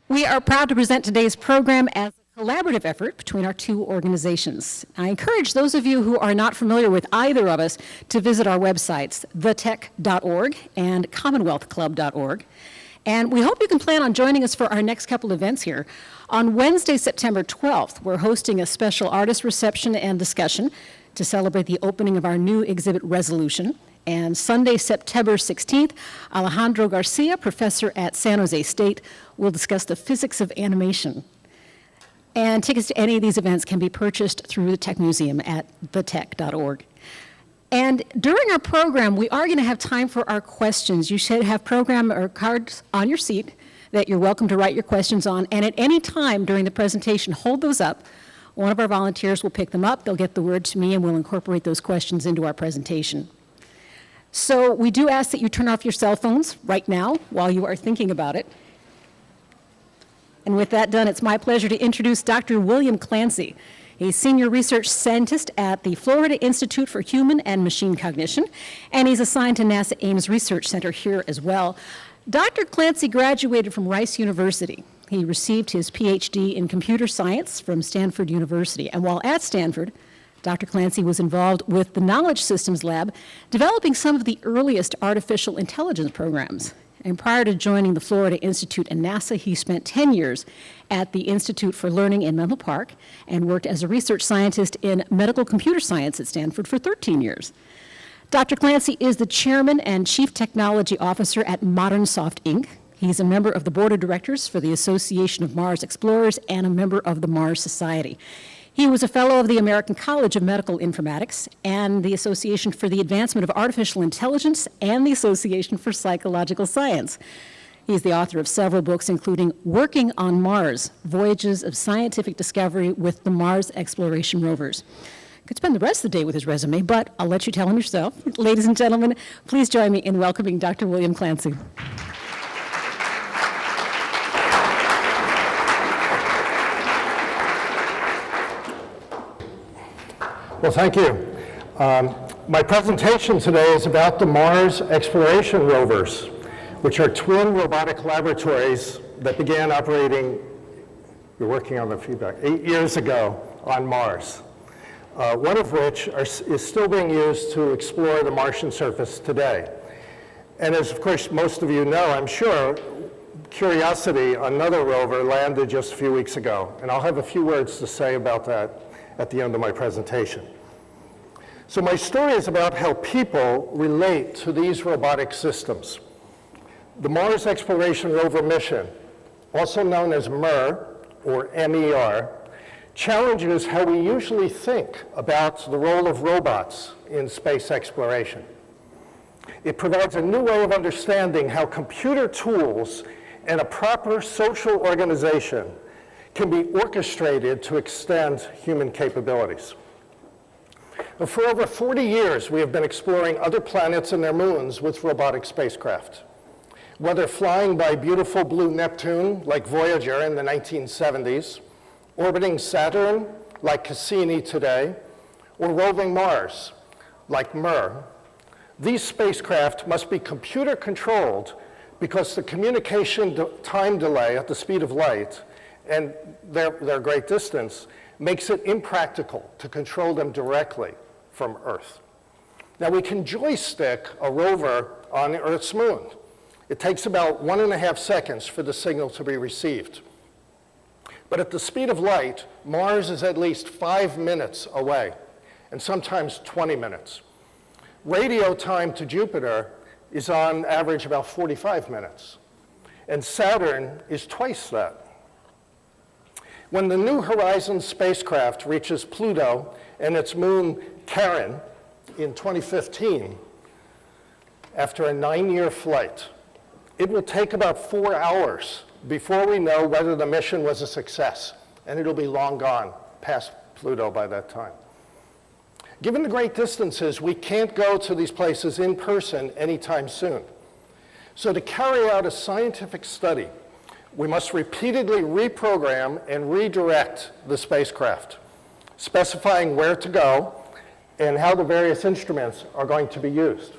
We are proud to present today's program as a collaborative effort between our two organizations. I encourage those of you who are not familiar with either of us to visit our websites, thetech.org and commonwealthclub.org. And we hope you can plan on joining us for our next couple events here. On Wednesday, September 12th, we're hosting a special artist reception and discussion to celebrate the opening of our new exhibit, Resolution. And Sunday, September 16th, Alejandro Garcia, professor at San Jose State, will discuss the physics of animation. And tickets to any of these events can be purchased through the Tech Museum at thetech.org. And during our program, we are going to have time for our questions. You should have program or cards on your seat that you're welcome to write your questions on. And at any time during the presentation, hold those up. One of our volunteers will pick them up. They'll get the word to me, and we'll incorporate those questions into our presentation. So we do ask that you turn off your cell phones right now while you are thinking about it. And with that done, it's my pleasure to introduce Dr. William Clancey. He's senior research scientist at the Florida Institute for Human and Machine Cognition, and he's assigned to NASA Ames Research Center here as well. Dr. Clancey graduated from Rice University. He received his PhD in computer science from Stanford University, and while at Stanford, Dr. Clancey was involved with the Knowledge Systems Lab, developing some of the earliest artificial intelligence programs. And prior to joining the Florida Institute and NASA, he spent 10 years at the Institute for Learning in Menlo Park and worked as a research scientist in medical computer science at Stanford for 13 years. Dr. Clancey is the chairman and chief technology officer at ModernSoft, Inc. He's a member of the board of directors for the Association of Mars Explorers and a member of the Mars Society. He was a fellow of the American College of Medical Informatics and the Association for the Advancement of Artificial Intelligence and the Association for Psychological Science. He's the author of several books, including Working on Mars, Voyages of Scientific Discovery with the Mars Exploration Rovers. Could spend the rest of the day with his resume, but I'll let you tell him yourself. Ladies and gentlemen, please join me in welcoming Dr. William Clancey. Well, thank you. My presentation today is about the Mars Exploration Rovers, which are twin robotic laboratories that began operating, you're working on the feedback, 8 years ago on Mars, one of which is still being used to explore the Martian surface today. And as, of course, most of you know, I'm sure, Curiosity, another rover, landed just a few weeks ago. And I'll have a few words to say about that at the end of my presentation. So my story is about how people relate to these robotic systems. The Mars Exploration Rover mission, also known as MER, or MER, challenges how we usually think about the role of robots in space exploration. It provides a new way of understanding how computer tools and a proper social organization can be orchestrated to extend human capabilities. For over 40 years, we have been exploring other planets and their moons with robotic spacecraft. Whether flying by beautiful blue Neptune, like Voyager in the 1970s, orbiting Saturn, like Cassini today, or roving Mars, like MER, these spacecraft must be computer controlled because the communication time delay at the speed of light and their great distance makes it impractical to control them directly from Earth. Now, we can joystick a rover on Earth's moon. It takes about 1.5 seconds for the signal to be received. But at the speed of light, Mars is at least 5 minutes away, and sometimes 20 minutes. Radio time to Jupiter is on average about 45 minutes, and Saturn is twice that. When the New Horizons spacecraft reaches Pluto and its moon Charon in 2015, after a 9-year flight, it will take about 4 hours before we know whether the mission was a success, and it'll be long gone past Pluto by that time. Given the great distances, we can't go to these places in person anytime soon. So to carry out a scientific study, we must repeatedly reprogram and redirect the spacecraft, specifying where to go and how the various instruments are going to be used.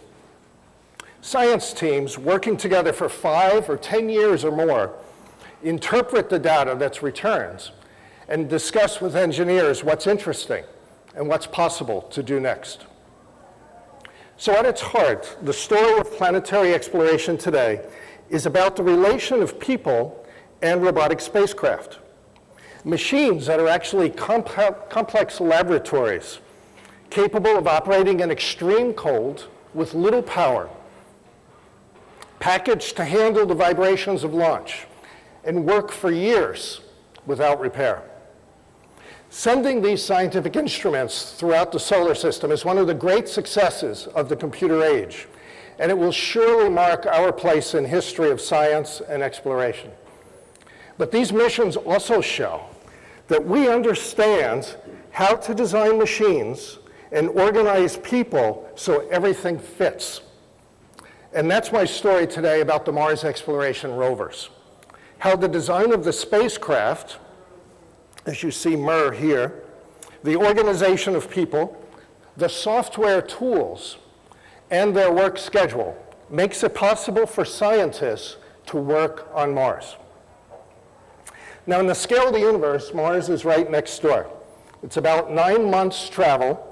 Science teams working together for 5 or 10 years or more interpret the data that's returned, and discuss with engineers what's interesting and what's possible to do next. So at its heart, the story of planetary exploration today is about the relation of people and robotic spacecraft. Machines that are actually complex laboratories capable of operating in extreme cold with little power, packaged to handle the vibrations of launch and work for years without repair. Sending these scientific instruments throughout the solar system is one of the great successes of the computer age, and it will surely mark our place in history of science and exploration. But these missions also show that we understand how to design machines and organize people so everything fits. And that's my story today about the Mars Exploration Rovers. How the design of the spacecraft, as you see MER here, the organization of people, the software tools, and their work schedule makes it possible for scientists to work on Mars. Now, in the scale of the universe, Mars is right next door. It's about 9 months' travel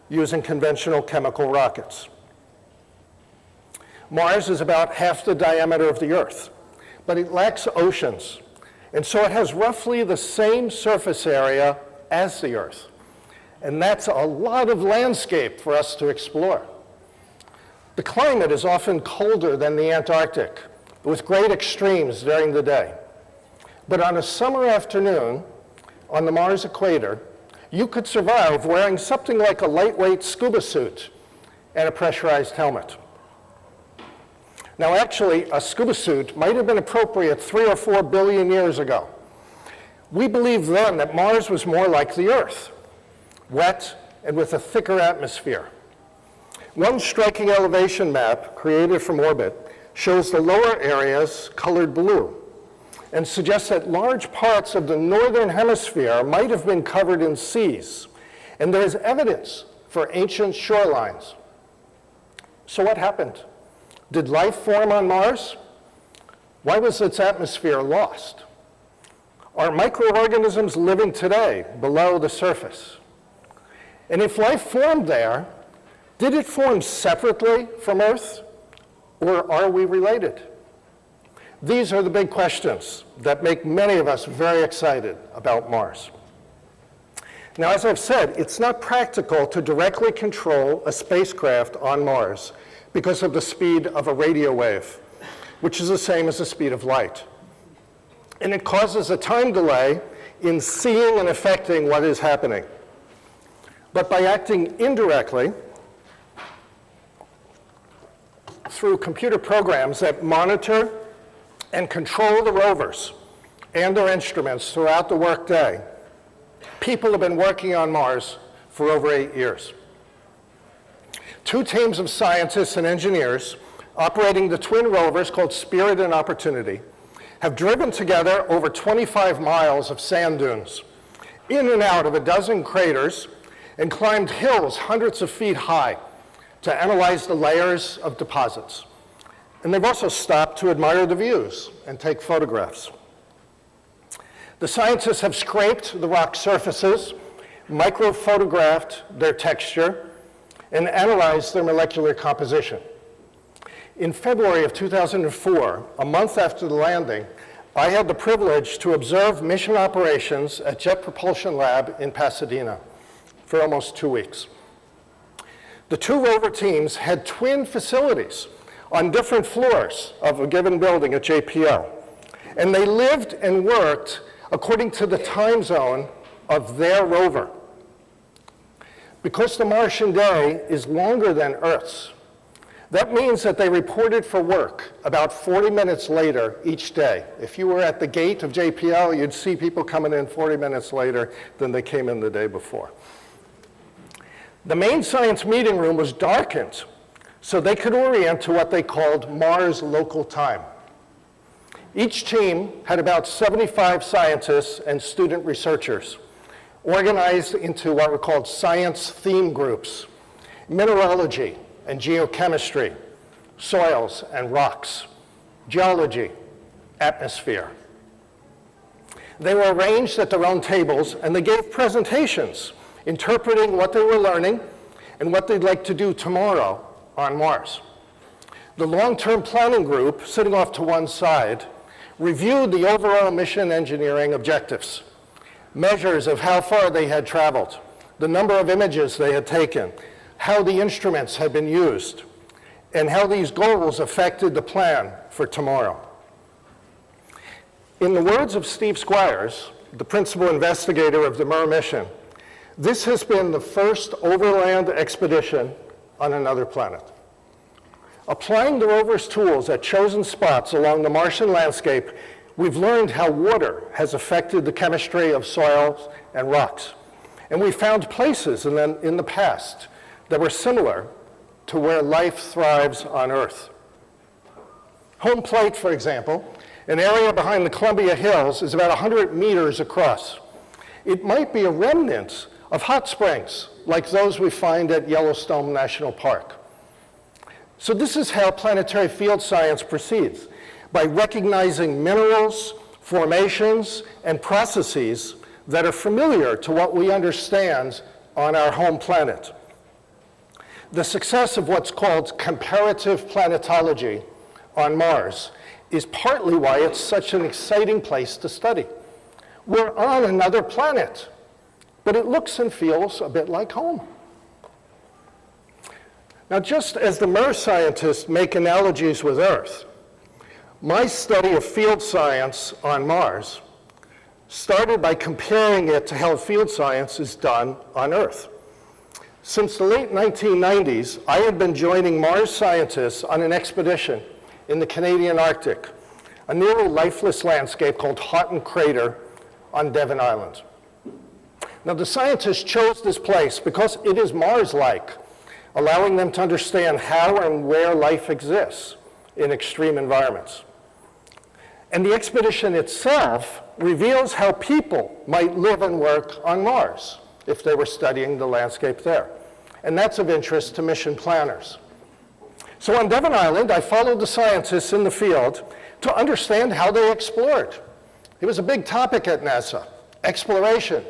using conventional chemical rockets. Mars is about half the diameter of the Earth, but it lacks oceans, and so it has roughly the same surface area as the Earth. And that's a lot of landscape for us to explore. The climate is often colder than the Antarctic, with great extremes during the day. But on a summer afternoon on the Mars equator, you could survive wearing something like a lightweight scuba suit and a pressurized helmet. Now, actually, a scuba suit might have been appropriate 3 or 4 billion years ago. We believed then that Mars was more like the Earth, wet and with a thicker atmosphere. One striking elevation map created from orbit shows the lower areas colored blue and suggests that large parts of the northern hemisphere might have been covered in seas, and there is evidence for ancient shorelines. So what happened? Did life form on Mars? Why was its atmosphere lost? Are microorganisms living today below the surface? And if life formed there, did it form separately from Earth, or are we related? These are the big questions that make many of us very excited about Mars. Now, as I've said, it's not practical to directly control a spacecraft on Mars because of the speed of a radio wave, which is the same as the speed of light. And it causes a time delay in seeing and affecting what is happening. But by acting indirectly, through computer programs that monitor and control the rovers and their instruments throughout the workday, people have been working on Mars for over 8 years. 2 teams of scientists and engineers operating the twin rovers called Spirit and Opportunity have driven together over 25 miles of sand dunes, in and out of a dozen craters, and climbed hills hundreds of feet high to analyze the layers of deposits. And they've also stopped to admire the views and take photographs. The scientists have scraped the rock surfaces, microphotographed their texture, and analyzed their molecular composition. In February of 2004, a month after the landing, I had the privilege to observe mission operations at Jet Propulsion Lab in Pasadena for almost 2 weeks. The 2 rover teams had twin facilities on different floors of a given building at JPL. And they lived and worked according to the time zone of their rover. Because the Martian day is longer than Earth's, that means that they reported for work about 40 minutes later each day. If you were at the gate of JPL, you'd see people coming in 40 minutes later than they came in the day before. The main science meeting room was darkened so they could orient to what they called Mars local time. Each team had about 75 scientists and student researchers, organized into what were called science theme groups: mineralogy and geochemistry, soils and rocks, geology, atmosphere, They were arranged at their own tables, and they gave presentations interpreting what they were learning and what they'd like to do tomorrow on Mars. The long-term planning group, sitting off to one side, reviewed the overall mission engineering objectives, measures of how far they had traveled, the number of images they had taken, how the instruments had been used, and how these goals affected the plan for tomorrow. In the words of Steve Squires, the principal investigator of the Mir mission, this has been the first overland expedition on another planet. Applying the rover's tools at chosen spots along the Martian landscape, we've learned how water has affected the chemistry of soils and rocks. And we found places in the past that were similar to where life thrives on Earth. Home Plate, for example, an area behind the Columbia Hills, is about 100 meters across. It might be a remnant of hot springs, like those we find at Yellowstone National Park. So this is how planetary field science proceeds, by recognizing minerals, formations, and processes that are familiar to what we understand on our home planet. The success of what's called comparative planetology on Mars is partly why it's such an exciting place to study. We're on another planet, but it looks and feels a bit like home. Now, just as the Mir scientists make analogies with Earth, my study of field science on Mars started by comparing it to how field science is done on Earth. Since the late 1990s, I had been joining Mars scientists on an expedition in the Canadian Arctic, a nearly lifeless landscape called Houghton Crater on Devon Island. Now, the scientists chose this place because it is Mars-like, allowing them to understand how and where life exists in extreme environments. And the expedition itself reveals how people might live and work on Mars if they were studying the landscape there. And that's of interest to mission planners. So on Devon Island, I followed the scientists in the field to understand how they explored. It was a big topic at NASA, exploration.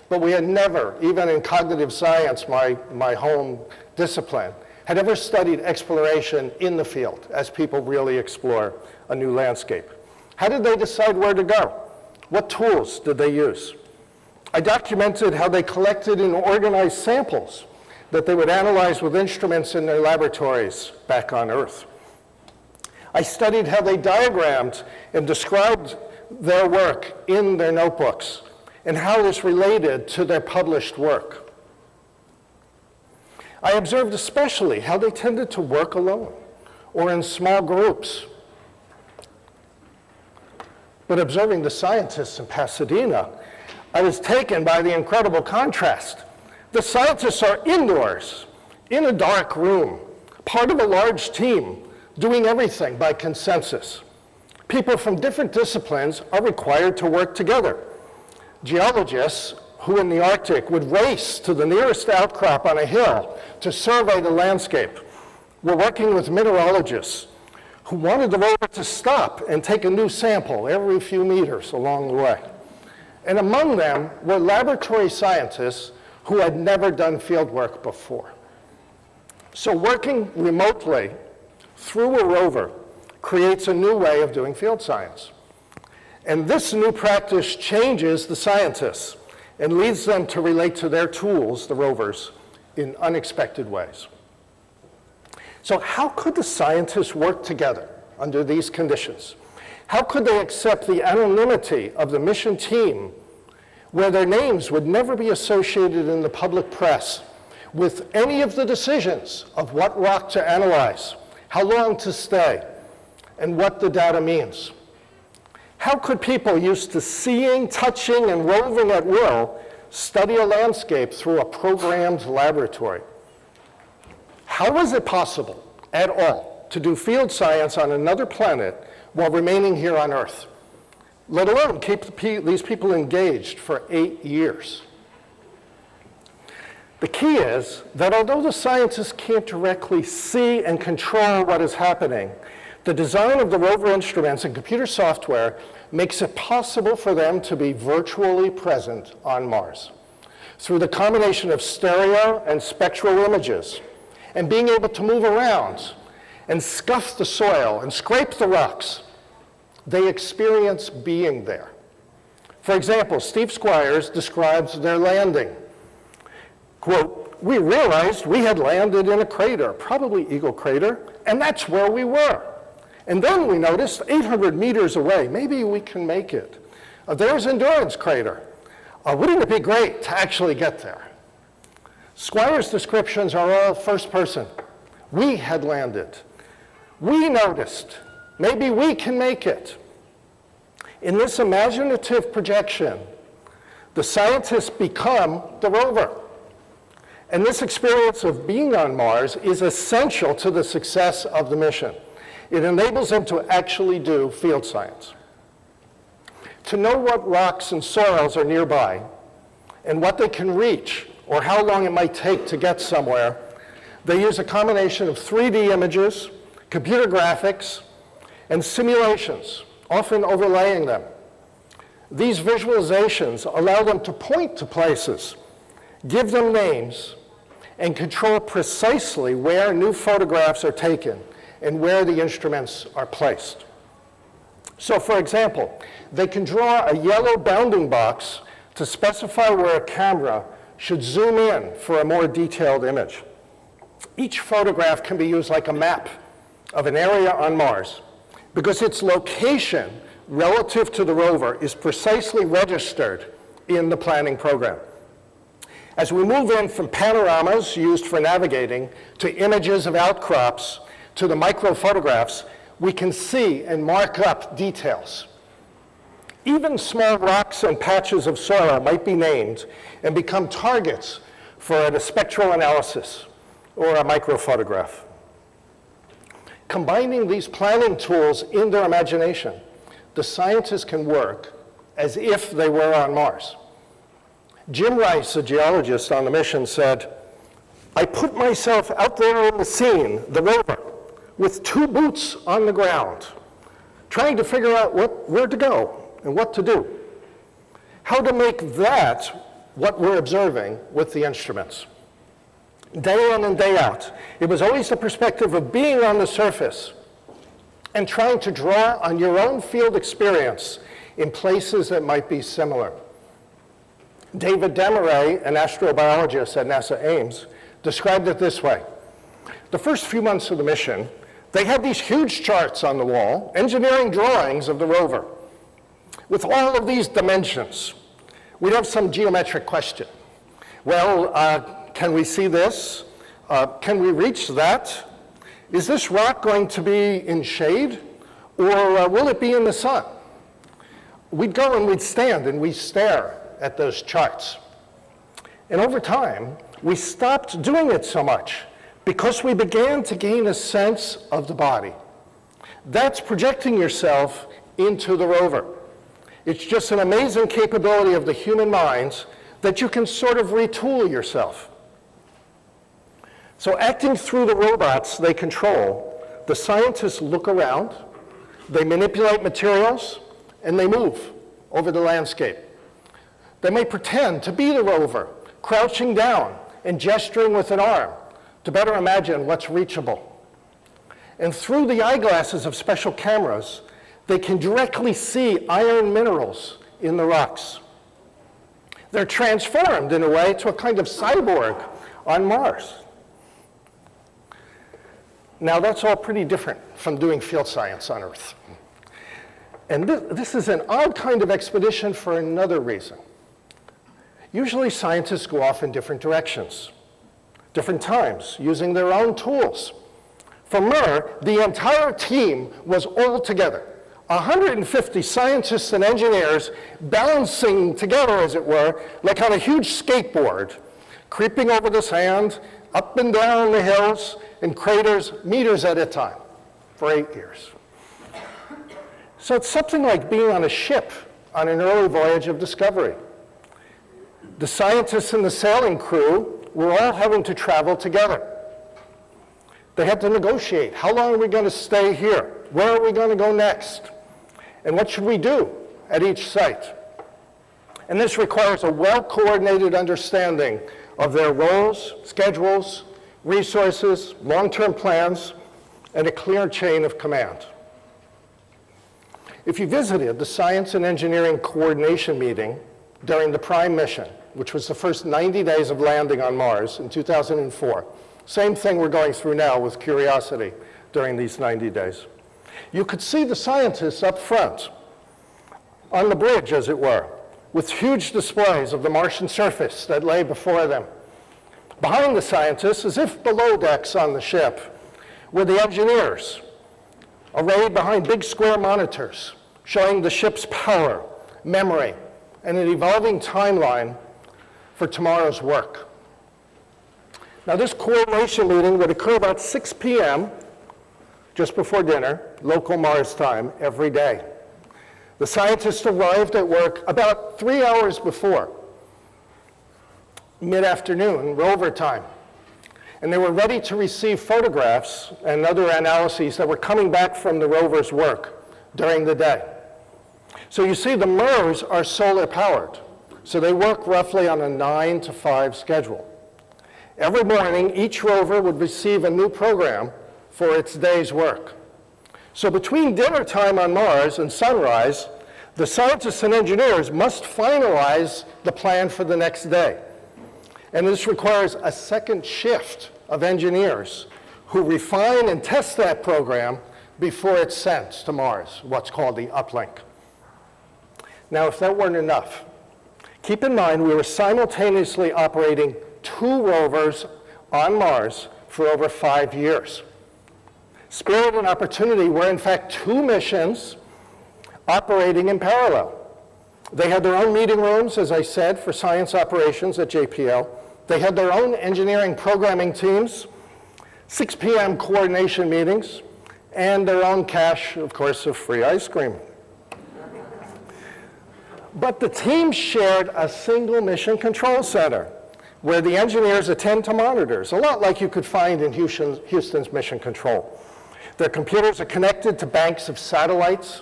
But we had never, even in cognitive science, my home discipline, had ever studied exploration in the field as people really explore a new landscape. How did they decide where to go? What tools did they use? I documented how they collected and organized samples that they would analyze with instruments in their laboratories back on Earth. I studied how they diagrammed and described their work in their notebooks and how this related to their published work. I observed especially how they tended to work alone or in small groups. But observing the scientists in Pasadena, I was taken by the incredible contrast. The scientists are indoors, in a dark room, part of a large team, doing everything by consensus. People from different disciplines are required to work together. Geologists, who in the Arctic would race to the nearest outcrop on a hill to survey the landscape, were working with mineralogists who wanted the rover to stop and take a new sample every few meters along the way. And among them were laboratory scientists who had never done field work before. So working remotely through a rover creates a new way of doing field science. And this new practice changes the scientists and leads them to relate to their tools, the rovers, in unexpected ways. So how could the scientists work together under these conditions? How could they accept the anonymity of the mission team where their names would never be associated in the public press with any of the decisions of what rock to analyze, how long to stay, and what the data means? How could people used to seeing, touching, and roving at will study a landscape through a programmed laboratory? How was it possible at all to do field science on another planet while remaining here on Earth, let alone keep these people engaged for 8 years? The key is that although the scientists can't directly see and control what is happening, the design of the rover instruments and computer software makes it possible for them to be virtually present on Mars through the combination of stereo and spectral images and being able to move around and scuff the soil and scrape the rocks. They experience being there. For example, Steve Squires describes their landing. Quote, "We realized we had landed in a crater, probably Eagle Crater, and that's where we were. And then we noticed 800 meters away, maybe we can make it. There's Endurance Crater. Wouldn't it be great to actually get there?" Squires' descriptions are all first person. We had landed. We noticed. Maybe we can make it. In this imaginative projection, the scientists become the rover. And this experience of being on Mars is essential to the success of the mission. It enables them to actually do field science. To know what rocks and soils are nearby and what they can reach or how long it might take to get somewhere, they use a combination of 3D images, computer graphics, and simulations, often overlaying them. These visualizations allow them to point to places, give them names, and control precisely where new photographs are taken and where the instruments are placed. So for example, they can draw a yellow bounding box to specify where a camera should zoom in for a more detailed image. Each photograph can be used like a map of an area on Mars because its location relative to the rover is precisely registered in the planning program. As we move in from panoramas used for navigating to images of outcrops to the micro photographs, we can see and mark up details. Even small rocks and patches of soil might be named and become targets for a spectral analysis or a microphotograph. Combining these planning tools in their imagination, the scientists can work as if they were on Mars. Jim Rice, a geologist on the mission, said, "I put myself out there in the scene, the rover, with 2 boots on the ground, trying to figure out where to go and what to do. How to make that what we're observing with the instruments." Day in and day out, it was always the perspective of being on the surface and trying to draw on your own field experience in places that might be similar. David Demaray, an astrobiologist at NASA Ames, described it this way. The first few months of the mission, they had these huge charts on the wall, engineering drawings of the rover, with all of these dimensions. We'd have some geometric question. Well, can we see this? Can we reach that? Is this rock going to be in shade, or will it be in the sun? We'd go and we'd stand and we'd stare at those charts. And over time, we stopped doing it so much because we began to gain a sense of the body. That's projecting yourself into the rover. It's just an amazing capability of the human mind that you can sort of retool yourself. So acting through the robots they control, the scientists look around, they manipulate materials, and they move over the landscape. They may pretend to be the rover, crouching down and gesturing with an arm to better imagine what's reachable. And through the eyeglasses of special cameras, they can directly see iron minerals in the rocks. They're transformed in a way to a kind of cyborg on Mars. Now that's all pretty different from doing field science on Earth. And this is an odd kind of expedition for another reason. Usually scientists go off in different directions, different times, using their own tools. For Mir, the entire team was all together. 150 scientists and engineers balancing together, as it were, like on a huge skateboard, creeping over the sand, up and down the hills, in craters, meters at a time, for 8 years. So it's something like being on a ship on an early voyage of discovery. The scientists and the sailing crew were all having to travel together. They had to negotiate. How long are we going to stay here? Where are we going to go next? And what should we do? at each site. And this requires a well-coordinated understanding of their roles, schedules, resources, long-term plans, and a clear chain of command. If you visited the Science and Engineering Coordination meeting during the Prime mission, which was the first 90 days of landing on Mars in 2004, same thing we're going through now with Curiosity during these 90 days, you could see the scientists up front, on the bridge, as it were, with huge displays of the Martian surface that lay before them. Behind the scientists, as if below decks on the ship, were the engineers, arrayed behind big square monitors, showing the ship's power, memory, and an evolving timeline for tomorrow's work. Now, this coordination meeting would occur about 6 p.m., just before dinner, local Mars time, every day. The scientists arrived at work about 3 hours before, mid-afternoon, rover time. And they were ready to receive photographs and other analyses that were coming back from the rover's work during the day. So you see, the MERS are solar powered. So they work roughly on a 9 to 5 schedule. Every morning, each rover would receive a new program for its day's work. So between dinner time on Mars and sunrise, the scientists and engineers must finalize the plan for the next day. And this requires a second shift of engineers who refine and test that program before it's sent to Mars, what's called the uplink. Now, if that weren't enough, keep in mind we were simultaneously operating 2 rovers on Mars for over 5 years. Spirit and Opportunity were in fact 2 missions operating in parallel. They had their own meeting rooms, as I said, for science operations at JPL. They had their own engineering programming teams, 6 p.m. coordination meetings, and their own cache, of course, of free ice cream. But the teams shared a single mission control center where the engineers attend to monitors, a lot like you could find in Houston's mission control. Their computers are connected to banks of satellites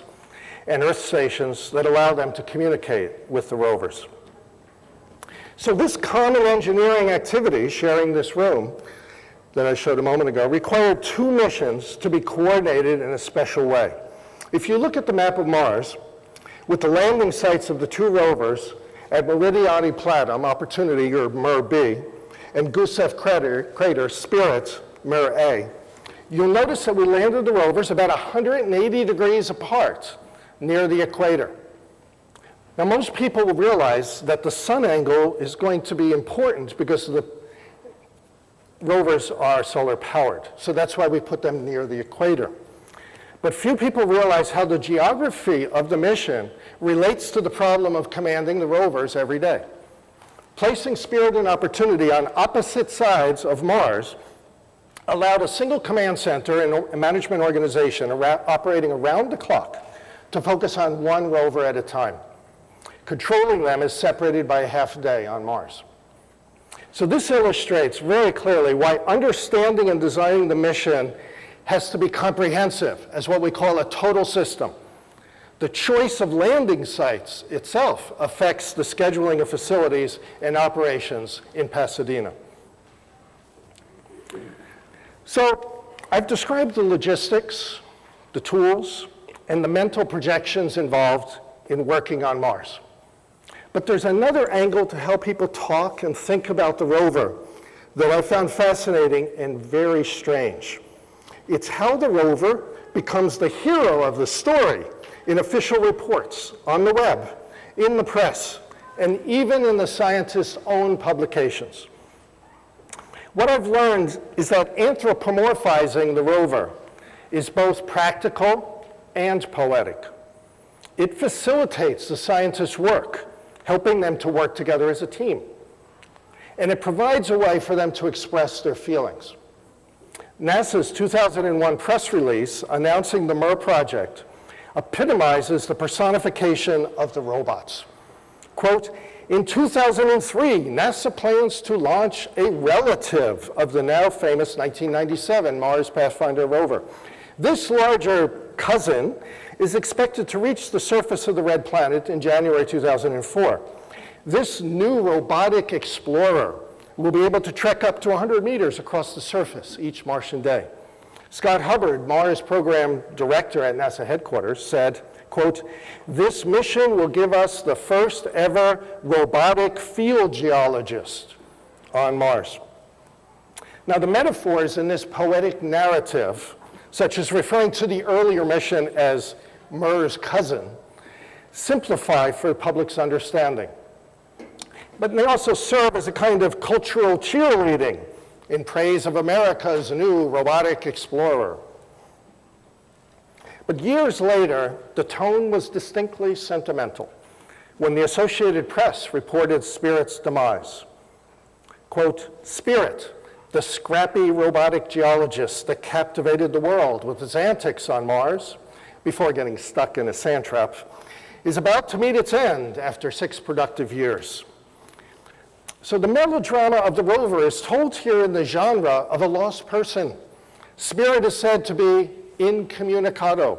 and Earth stations that allow them to communicate with the rovers. So this common engineering activity, sharing this room that I showed a moment ago, required 2 missions to be coordinated in a special way. If you look at the map of Mars, with the landing sites of the 2 rovers at Meridiani Platinum, Opportunity, or MER-B, and Gusev Crater, Spirit, MER-A, you'll notice that we landed the rovers about 180 degrees apart near the equator. Now, most people will realize that the sun angle is going to be important because the rovers are solar powered. So that's why we put them near the equator. But few people realize how the geography of the mission relates to the problem of commanding the rovers every day. Placing Spirit and Opportunity on opposite sides of Mars allowed a single command center and a management organization operating around the clock to focus on 1 rover at a time. Controlling them is separated by a half day on Mars. So this illustrates very clearly why understanding and designing the mission has to be comprehensive as what we call a total system. The choice of landing sites itself affects the scheduling of facilities and operations in Pasadena. So I've described the logistics, the tools, and the mental projections involved in working on Mars. But there's another angle to how people talk and think about the rover that I found fascinating and very strange. It's how the rover becomes the hero of the story in official reports, on the web, in the press, and even in the scientists' own publications. What I've learned is that anthropomorphizing the rover is both practical and poetic. It facilitates the scientists' work, helping them to work together as a team. And it provides a way for them to express their feelings. NASA's 2001 press release announcing the MER project epitomizes the personification of the robots. Quote, in 2003, NASA plans to launch a relative of the now famous 1997 Mars Pathfinder rover. This larger cousin is expected to reach the surface of the red planet in January 2004. This new robotic explorer will be able to trek up to 100 meters across the surface each Martian day. Scott Hubbard, Mars program director at NASA headquarters, said, quote, "This mission will give us the first ever robotic field geologist on Mars." Now, the metaphors in this poetic narrative, such as referring to the earlier mission as Mur's cousin, simplify for the public's understanding. But they also serve as a kind of cultural cheerleading in praise of America's new robotic explorer. But years later, the tone was distinctly sentimental when the Associated Press reported Spirit's demise. Quote, "Spirit, the scrappy robotic geologist that captivated the world with his antics on Mars before getting stuck in a sand trap, is about to meet its end after 6 productive years." So the melodrama of the rover is told here in the genre of a lost person. Spirit is said to be incommunicado,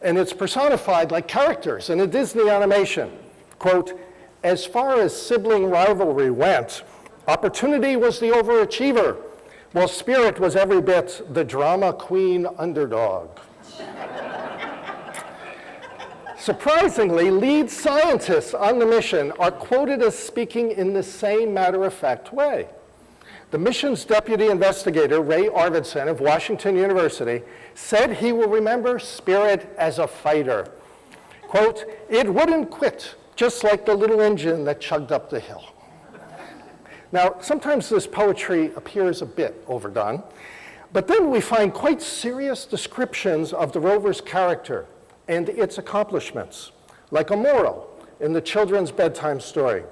and it's personified like characters in a Disney animation. Quote, "As far as sibling rivalry went, Opportunity was the overachiever, while Spirit was every bit the drama queen underdog." Surprisingly, lead scientists on the mission are quoted as speaking in the same matter-of-fact way. The mission's deputy investigator, Ray Arvidson of Washington University, said he will remember Spirit as a fighter. Quote, "It wouldn't quit, just like the little engine that chugged up the hill." Now, sometimes this poetry appears a bit overdone, but then we find quite serious descriptions of the rover's character and its accomplishments, like a moral in the children's bedtime story.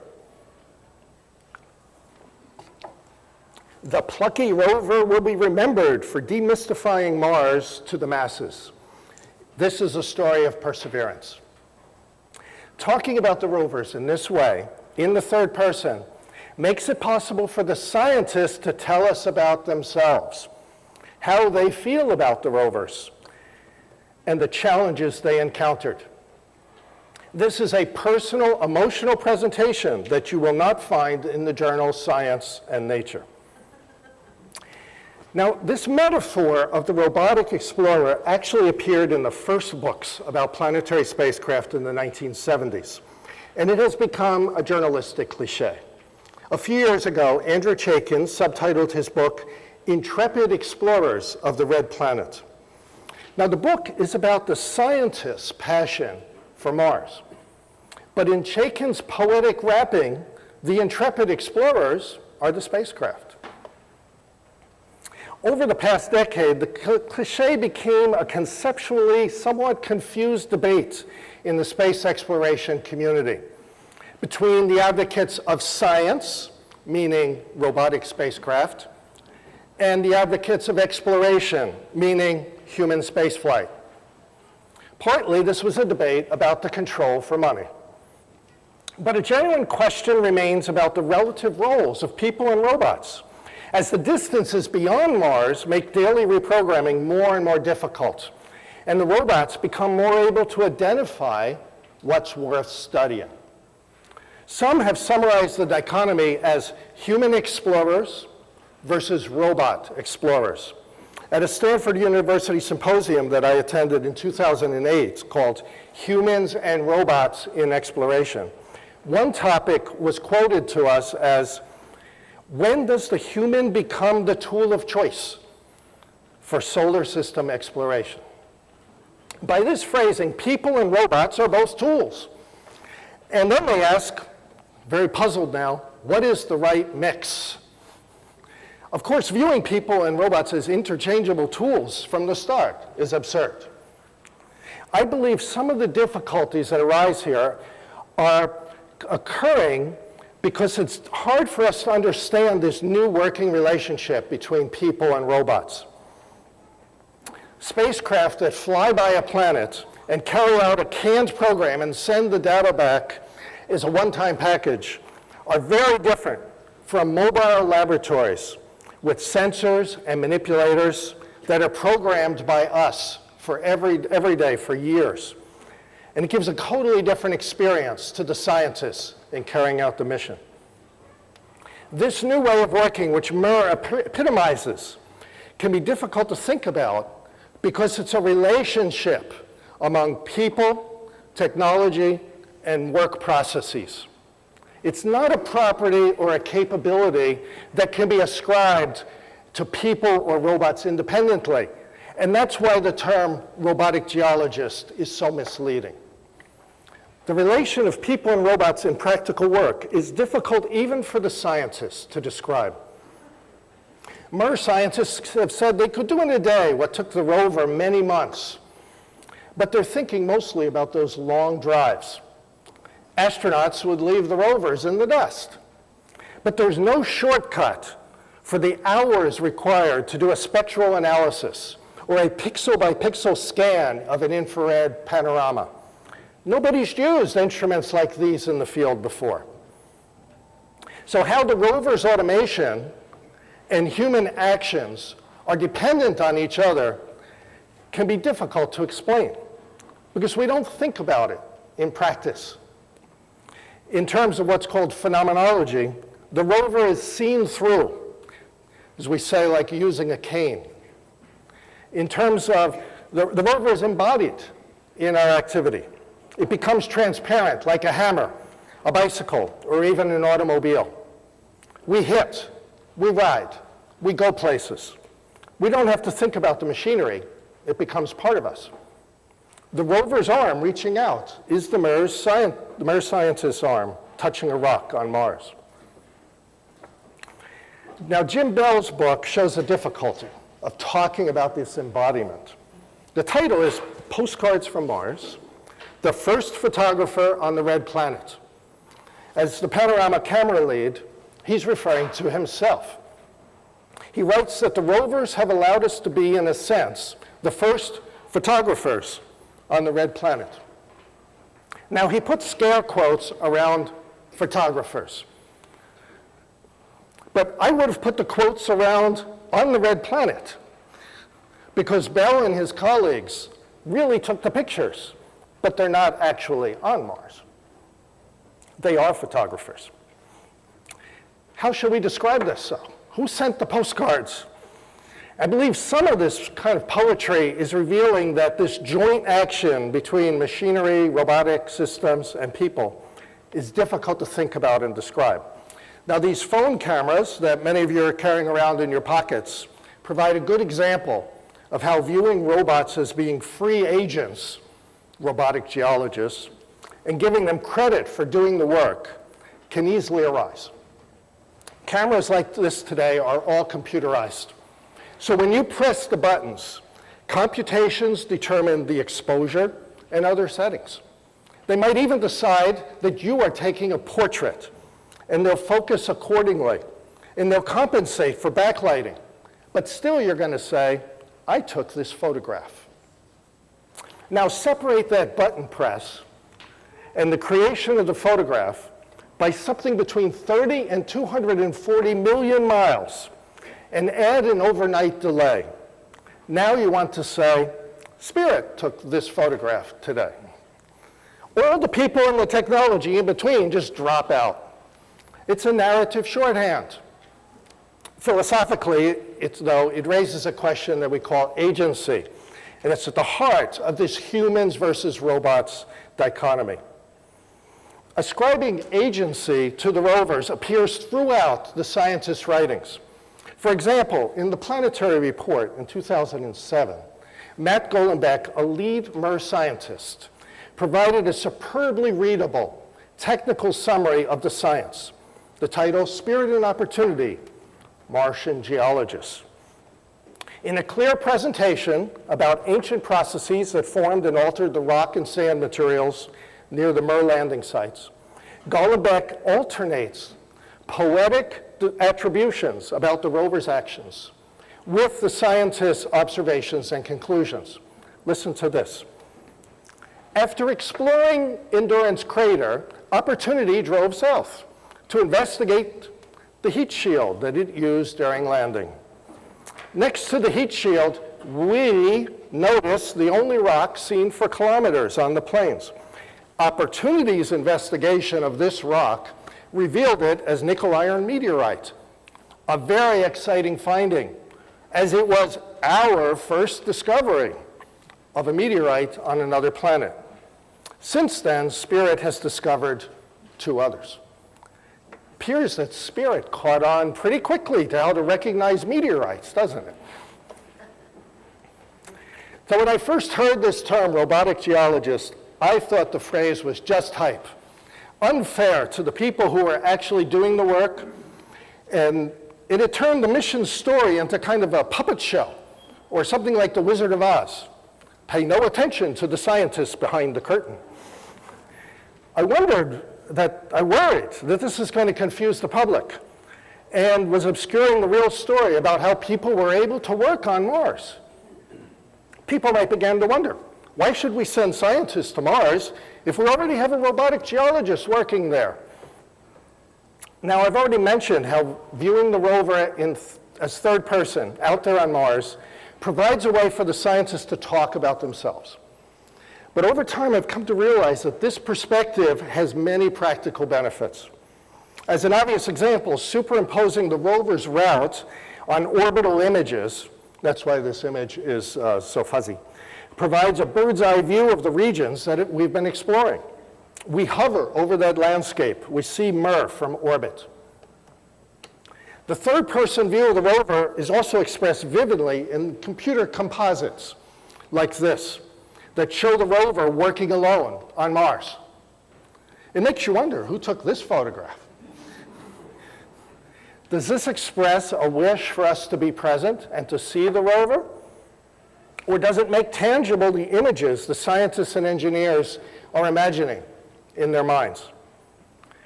The plucky rover will be remembered for demystifying Mars to the masses. This is a story of perseverance. Talking about the rovers in this way, in the third person, makes it possible for the scientists to tell us about themselves, how they feel about the rovers, and the challenges they encountered. This is a personal, emotional presentation that you will not find in the journals Science and Nature. Now, this metaphor of the robotic explorer actually appeared in the first books about planetary spacecraft in the 1970s, and it has become a journalistic cliche. A few years ago, Andrew Chaikin subtitled his book, "Intrepid Explorers of the Red Planet." Now, the book is about the scientists' passion for Mars. But in Chaikin's poetic wrapping, the intrepid explorers are the spacecraft. Over the past decade, the cliché became a conceptually somewhat confused debate in the space exploration community between the advocates of science, meaning robotic spacecraft, and the advocates of exploration, meaning human spaceflight. Partly, this was a debate about the control for money. But a genuine question remains about the relative roles of people and robots, as the distances beyond Mars make daily reprogramming more and more difficult, and the robots become more able to identify what's worth studying. Some have summarized the dichotomy as human explorers versus robot explorers. At a Stanford University symposium that I attended in 2008 called Humans and Robots in Exploration, one topic was quoted to us as, "When does the human become the tool of choice for solar system exploration?" By this phrasing, people and robots are both tools. And then they ask, very puzzled now, what is the right mix? Of course, viewing people and robots as interchangeable tools from the start is absurd. I believe some of the difficulties that arise here are occurring because it's hard for us to understand this new working relationship between people and robots. Spacecraft that fly by a planet and carry out a canned program and send the data back as a one-time package are very different from mobile laboratories with sensors and manipulators that are programmed by us for every day for years. And it gives a totally different experience to the scientists in carrying out the mission. This new way of working, which MER epitomizes, can be difficult to think about because it's a relationship among people, technology, and work processes. It's not a property or a capability that can be ascribed to people or robots independently. And that's why the term robotic geologist is so misleading. The relation of people and robots in practical work is difficult even for the scientists to describe. MER scientists have said they could do in a day what took the rover many months, but they're thinking mostly about those long drives. Astronauts would leave the rovers in the dust, but there's no shortcut for the hours required to do a spectral analysis or a pixel-by-pixel scan of an infrared panorama. Nobody's used instruments like these in the field before. So how the rover's automation and human actions are dependent on each other can be difficult to explain because we don't think about it in practice. In terms of what's called phenomenology, the rover is seen through, as we say, like using a cane. In terms of, the rover is embodied in our activity. It becomes transparent, like a hammer, a bicycle, or even an automobile. We hit, we ride, we go places. We don't have to think about the machinery. It becomes part of us. The rover's arm reaching out is the MER scientist's arm touching a rock on Mars. Now, Jim Bell's book shows the difficulty of talking about this embodiment. The title is Postcards from Mars, the first photographer on the red planet. As the panorama camera lead, he's referring to himself. He writes that the rovers have allowed us to be, in a sense, the first photographers on the red planet. Now, he puts scare quotes around photographers. But I would have put the quotes around on the red planet because Bell and his colleagues really took the pictures, but they're not actually on Mars. They are photographers. How should we describe this, though? Who sent the postcards? I believe some of this kind of poetry is revealing that this joint action between machinery, robotic systems, and people is difficult to think about and describe. Now, these phone cameras that many of you are carrying around in your pockets provide a good example of how viewing robots as being free agents, robotic geologists, and giving them credit for doing the work can easily arise. Cameras like this today are all computerized. So when you press the buttons, computations determine the exposure and other settings. They might even decide that you are taking a portrait, and they'll focus accordingly, and they'll compensate for backlighting. But still you're going to say, I took this photograph. Now separate that button press and the creation of the photograph by something between 30 and 240 million miles and add an overnight delay. Now you want to say, Spirit took this photograph today. All the people and the technology in between just drop out. It's a narrative shorthand. Philosophically, it raises a question that we call agency, and it's at the heart of this humans versus robots dichotomy. Ascribing agency to the rovers appears throughout the scientists' writings. For example, in the Planetary Report in 2007, Matt Golenbeck, a lead MER scientist, provided a superbly readable technical summary of the science. The title, Spirit and Opportunity, Martian Geologists. In a clear presentation about ancient processes that formed and altered the rock and sand materials near the MER landing sites, Golenbeck alternates poetic attributions about the rover's actions with the scientists' observations and conclusions. Listen to this. After exploring Endurance Crater, Opportunity drove south to investigate the heat shield that it used during landing. Next to the heat shield, we noticed the only rock seen for kilometers on the plains. Opportunity's investigation of this rock revealed it as nickel-iron meteorite, a very exciting finding, as it was our first discovery of a meteorite on another planet. Since then, Spirit has discovered 2 others. It appears that Spirit caught on pretty quickly to how to recognize meteorites, doesn't it? So when I first heard this term, robotic geologist, I thought the phrase was just hype, unfair to the people who are actually doing the work, and it had turned the mission story into kind of a puppet show, or something like The Wizard of Oz. Pay no attention to the scientists behind the curtain. I worried that this is going to confuse the public and was obscuring the real story about how people were able to work on Mars. People might begin to wonder, why should we send scientists to Mars if we already have a robotic geologist working there? Now, I've already mentioned how viewing the rover as third person out there on Mars provides a way for the scientists to talk about themselves. But over time, I've come to realize that this perspective has many practical benefits. As an obvious example, superimposing the rover's route on orbital images, that's why this image is so fuzzy, provides a bird's eye view of the regions that we've been exploring. We hover over that landscape. We see Mir from orbit. The third-person view of the rover is also expressed vividly in computer composites like this that show the rover working alone on Mars. It makes you wonder, who took this photograph? Does this express a wish for us to be present and to see the rover? Or does it make tangible the images the scientists and engineers are imagining in their minds?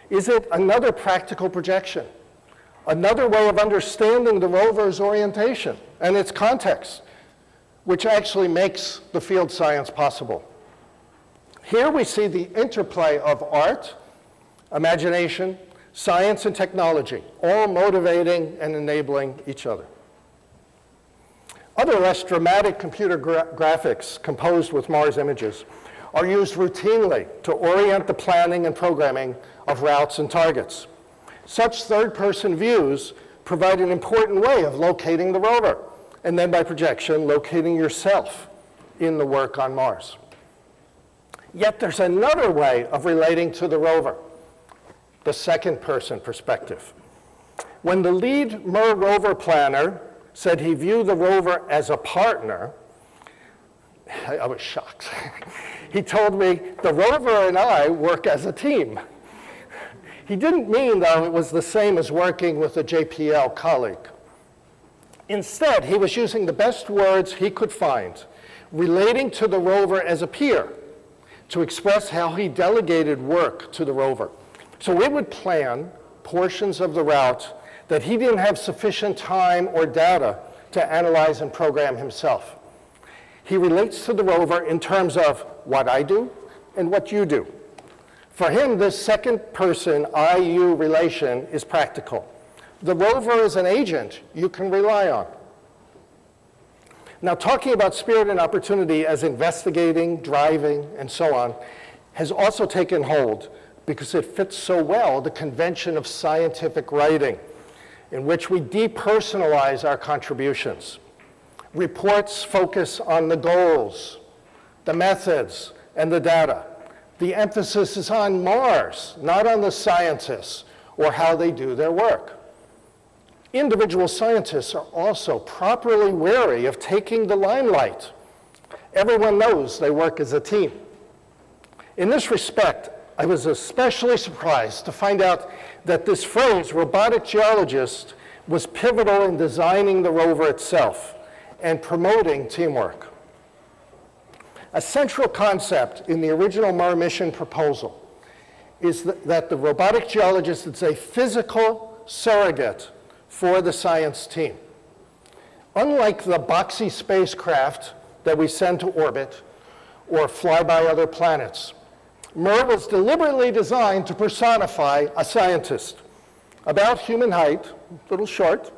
Is it another practical projection? Another way of understanding the rover's orientation and its context, which actually makes the field science possible. Here we see the interplay of art, imagination, science, and technology, all motivating and enabling each other. Other less dramatic computer graphics composed with Mars images are used routinely to orient the planning and programming of routes and targets. Such third-person views provide an important way of locating the rover, and then by projection, locating yourself in the work on Mars. Yet there's another way of relating to the rover, the second-person perspective. When the lead Mir rover planner said he viewed the rover as a partner, I was shocked. He told me, the rover and I work as a team. He didn't mean, though, it was the same as working with a JPL colleague. Instead, he was using the best words he could find, relating to the rover as a peer, to express how he delegated work to the rover. So it would plan portions of the route that he didn't have sufficient time or data to analyze and program himself. He relates to the rover in terms of what I do and what you do. For him, this second-person I-you relation is practical. The rover is an agent you can rely on. Now, talking about spirit and opportunity as investigating, driving, and so on, has also taken hold because it fits so well the convention of scientific writing, in which we depersonalize our contributions. Reports focus on the goals, the methods, and the data. The emphasis is on Mars, not on the scientists or how they do their work. Individual scientists are also properly wary of taking the limelight. Everyone knows they work as a team. In this respect, I was especially surprised to find out that this phrase, robotic geologist, was pivotal in designing the rover itself and promoting teamwork. A central concept in the original Mir mission proposal is that the robotic geologist is a physical surrogate for the science team. Unlike the boxy spacecraft that we send to orbit or fly by other planets, Mir was deliberately designed to personify a scientist about human height, a little short,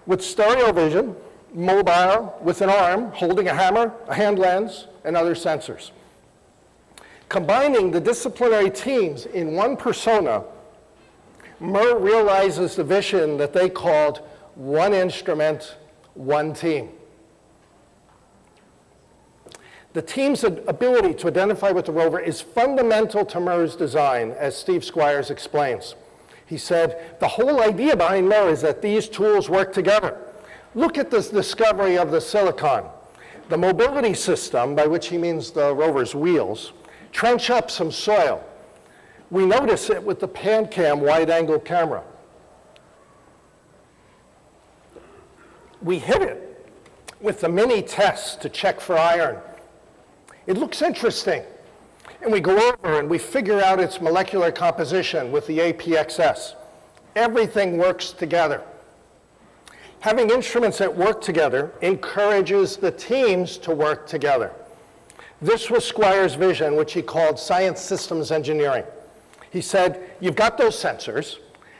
with stereo vision, mobile with an arm holding a hammer, a hand lens, and other sensors. Combining the disciplinary teams in one persona, MER realizes the vision that they called one instrument, one team. The team's ability to identify with the rover is fundamental to MER's design, as Steve Squires explains. He said, the whole idea behind MER is that these tools work together. Look at this discovery of the silicon. The mobility system, by which he means the rover's wheels, trench up some soil. We notice it with the PanCam wide-angle camera. We hit it with the mini test to check for iron. It looks interesting. And we go over and we figure out its molecular composition with the APXS. Everything works together. Having instruments that work together encourages the teams to work together. This was Squire's vision, which he called science systems engineering. He said, you've got those sensors,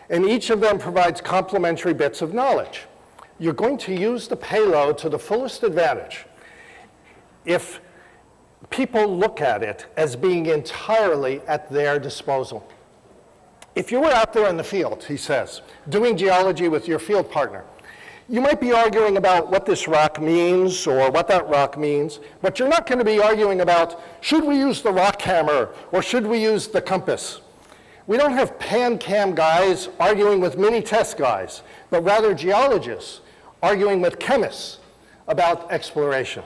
and each of them provides complementary bits of knowledge. You're going to use the payload to the fullest advantage if people look at it as being entirely at their disposal. If you were out there in the field, he says, doing geology with your field partner, you might be arguing about what this rock means or what that rock means, but you're not going to be arguing about, should we use the rock hammer or should we use the compass? We don't have PanCam guys arguing with mini test guys, but rather geologists arguing with chemists about exploration.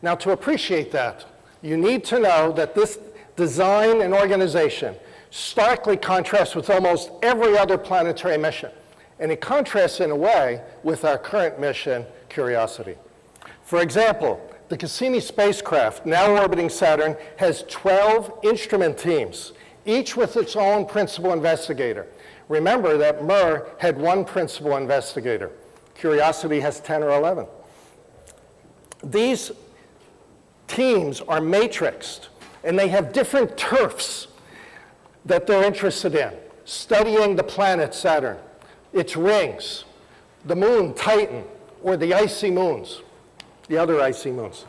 Now, to appreciate that, you need to know that this design and organization starkly contrasts with almost every other planetary mission. And it contrasts in a way with our current mission, Curiosity. For example, the Cassini spacecraft, now orbiting Saturn, has 12 instrument teams, each with its own principal investigator. Remember that MER had one principal investigator. Curiosity has 10 or 11. These teams are matrixed, and they have different turfs that they're interested in, studying the planet Saturn, its rings, the moon Titan, or the icy moons, the other icy moons.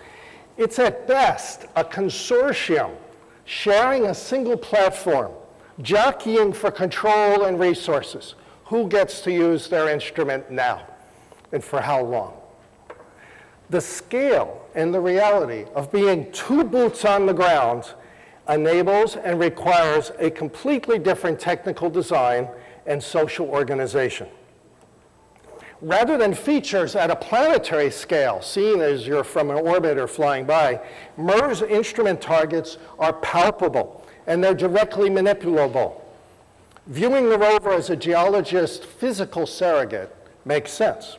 It's at best a consortium sharing a single platform, jockeying for control and resources. Who gets to use their instrument now, and for how long? The scale and the reality of being two boots on the ground enables and requires a completely different technical design and social organization. Rather than features at a planetary scale, seen as you're from an orbit or flying by, MER's instrument targets are palpable and they're directly manipulable. Viewing the rover as a geologist's physical surrogate makes sense.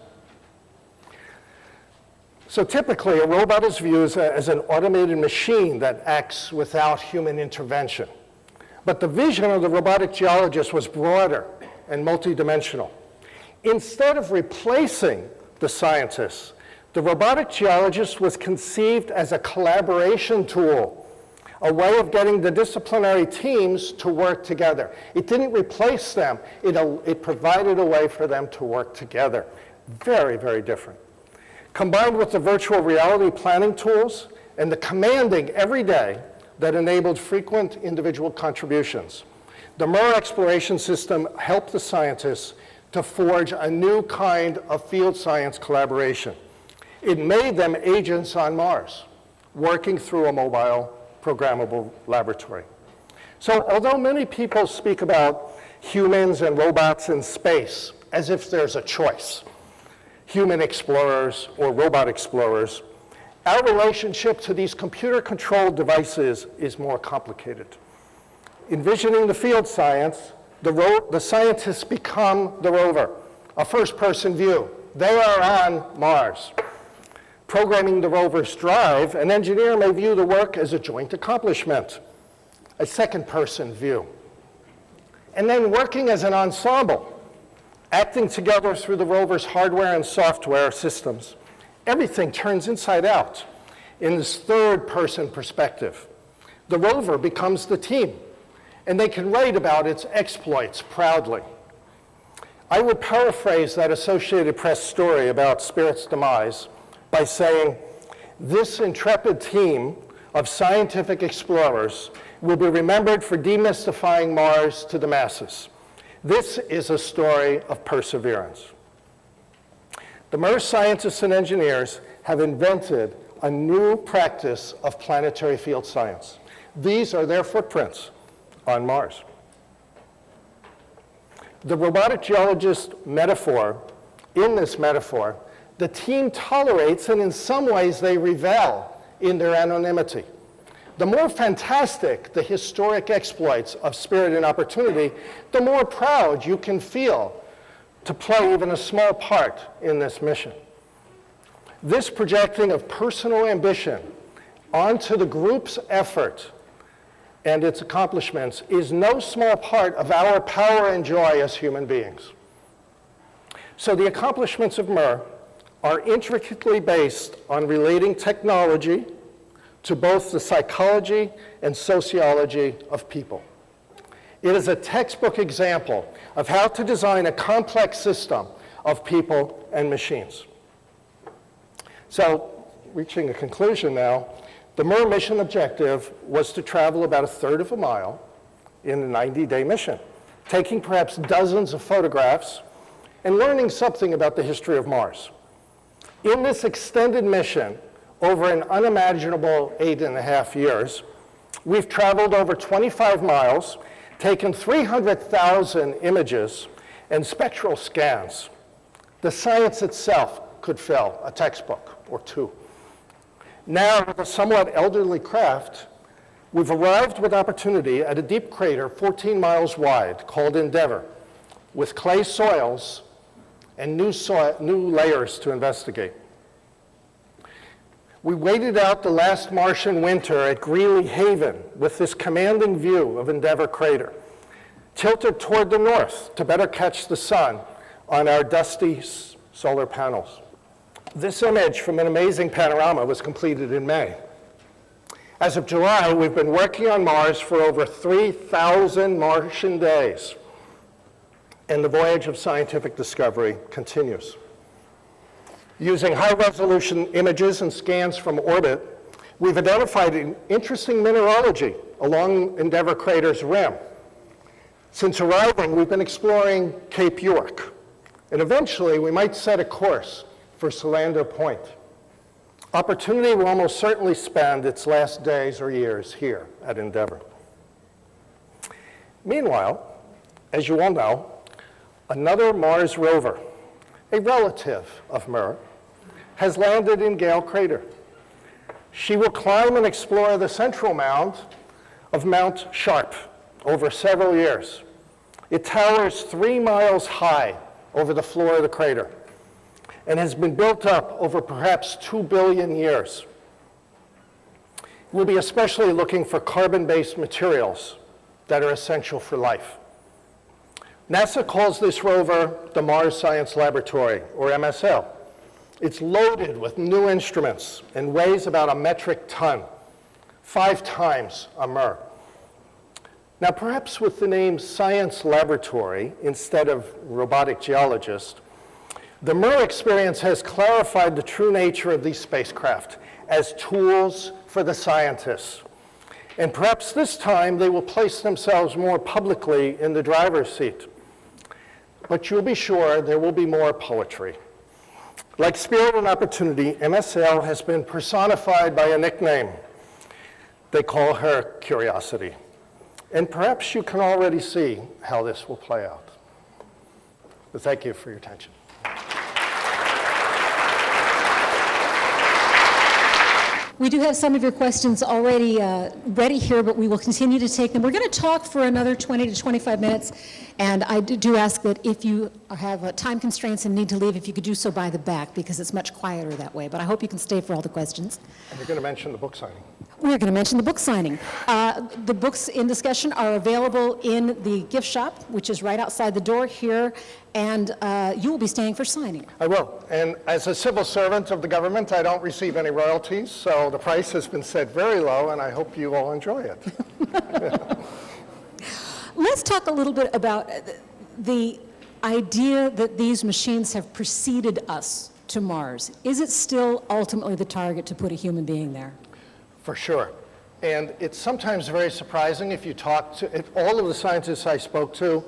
So typically, a robot is viewed as an automated machine that acts without human intervention. But the vision of the robotic geologist was broader and multidimensional. Instead of replacing the scientists, the robotic geologist was conceived as a collaboration tool, a way of getting the disciplinary teams to work together. It didn't replace them, it provided a way for them to work together. Very, very different. Combined with the virtual reality planning tools and the commanding every day that enabled frequent individual contributions, the Mars Exploration System helped the scientists to forge a new kind of field science collaboration. It made them agents on Mars, working through a mobile, programmable laboratory. So although many people speak about humans and robots in space as if there's a choice, human explorers or robot explorers, our relationship to these computer-controlled devices is more complicated. Envisioning the field science, the scientists become the rover, a first-person view. They are on Mars. Programming the rover's drive, an engineer may view the work as a joint accomplishment, a second-person view. And then working as an ensemble, acting together through the rover's hardware and software systems, everything turns inside out in this third-person perspective. The rover becomes the team, and they can write about its exploits proudly. I would paraphrase that Associated Press story about Spirit's demise by saying, this intrepid team of scientific explorers will be remembered for demystifying Mars to the masses. This is a story of perseverance. The MERS scientists and engineers have invented a new practice of planetary field science. These are their footprints on Mars. The robotic geologist metaphor, in this metaphor, the team tolerates and in some ways they revel in their anonymity. The more fantastic the historic exploits of Spirit and Opportunity, the more proud you can feel to play even a small part in this mission. This projecting of personal ambition onto the group's effort and its accomplishments is no small part of our power and joy as human beings. So the accomplishments of MER are intricately based on relating technology to both the psychology and sociology of people. It is a textbook example of how to design a complex system of people and machines. So, reaching a conclusion now, the MER mission objective was to travel about 1/3 of a mile in a 90-day mission, taking perhaps dozens of photographs and learning something about the history of Mars. In this extended mission, over an unimaginable 8.5 years, we've traveled over 25 miles, taken 300,000 images and spectral scans. The science itself could fill a textbook or two. Now, with a somewhat elderly craft, we've arrived with Opportunity at a deep crater 14 miles wide called Endeavour, with clay soils and new layers to investigate. We waited out the last Martian winter at Greeley Haven with this commanding view of Endeavour Crater, tilted toward the north to better catch the sun on our dusty solar panels. This image from an amazing panorama was completed in May. As of July, we've been working on Mars for over 3,000 Martian days, and the voyage of scientific discovery continues. Using high-resolution images and scans from orbit, we've identified interesting mineralogy along Endeavour Crater's rim. Since arriving, we've been exploring Cape York, and eventually we might set a course for Solander Point. Opportunity will almost certainly spend its last days or years here at Endeavour. Meanwhile, as you all know, another Mars rover, a relative of MER, has landed in Gale Crater. She will climb and explore the central mound of Mount Sharp over several years. It towers 3 miles high over the floor of the crater and has been built up over perhaps 2 billion years. We'll be especially looking for carbon-based materials that are essential for life. NASA calls this rover the Mars Science Laboratory, or MSL. It's loaded with new instruments and weighs about a metric ton, 5 times a MER. Now, perhaps with the name Science Laboratory instead of robotic geologist, the MER experience has clarified the true nature of these spacecraft as tools for the scientists. And perhaps this time they will place themselves more publicly in the driver's seat. But you'll be sure there will be more poetry. Like Spirit and Opportunity, MSL has been personified by a nickname. They call her Curiosity. And perhaps you can already see how this will play out. But thank you for your attention. We do have some of your questions already ready here, but we will continue to take them. We're going to talk for another 20 to 25 minutes, and I do ask that if you have time constraints and need to leave, if you could do so by the back, because it's much quieter that way. But I hope you can stay for all the questions. And you're going to mention the book signing. We're going to mention the book signing. The books in discussion are available in the gift shop, which is right outside the door here, and you will be staying for signing. I will. And as a civil servant of the government, I don't receive any royalties, so the price has been set very low, and I hope you all enjoy it. Let's talk a little bit about the idea that these machines have preceded us to Mars, is it still ultimately the target to put a human being there? For sure. And it's sometimes very surprising if all of the scientists I spoke to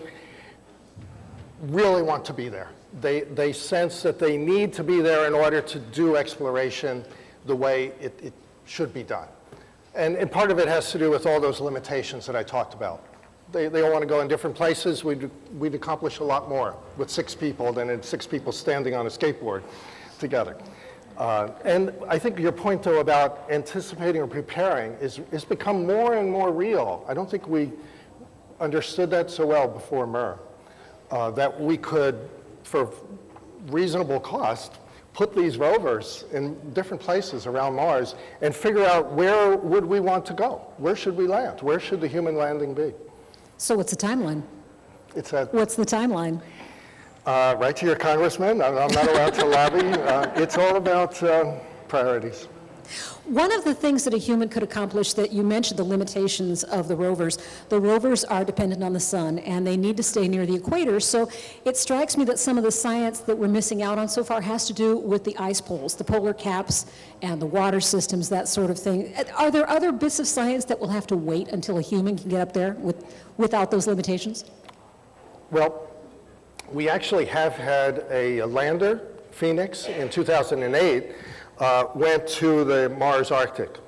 really want to be there. They sense that they need to be there in order to do exploration the way it should be done. And part of it has to do with all those limitations that I talked about. They all want to go in different places. We'd accomplish a lot more with 6 people than in 6 people standing on a skateboard together. And I think your point, though, about anticipating or preparing is become more and more real. I don't think we understood that so well before MER, that we could, for reasonable cost, put these rovers in different places around Mars and figure out where would we want to go? Where should we land? Where should the human landing be? So what's the timeline? What's the timeline? Right to your congressman. I'm not allowed to lobby. It's all about priorities. One of the things that a human could accomplish, that you mentioned the limitations of the rovers are dependent on the sun and they need to stay near the equator. So it strikes me that some of the science that we're missing out on so far has to do with the ice poles, the polar caps and the water systems, that sort of thing. Are there other bits of science that will have to wait until a human can get up there without those limitations? Well, we actually have had a lander, Phoenix, in 2008, went to the Mars Arctic.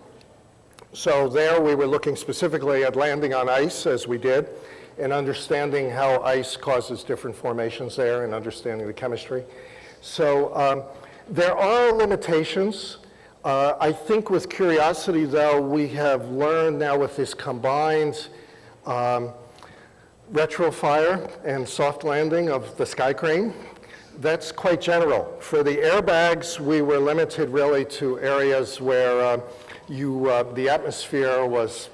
So there we were looking specifically at landing on ice, as we did, and understanding how ice causes different formations there and understanding the chemistry. So there are limitations. I think with curiosity, though, we have learned now with this combined retrofire and soft landing of the sky crane, that's quite general. For the airbags, we were limited really to areas where the atmosphere was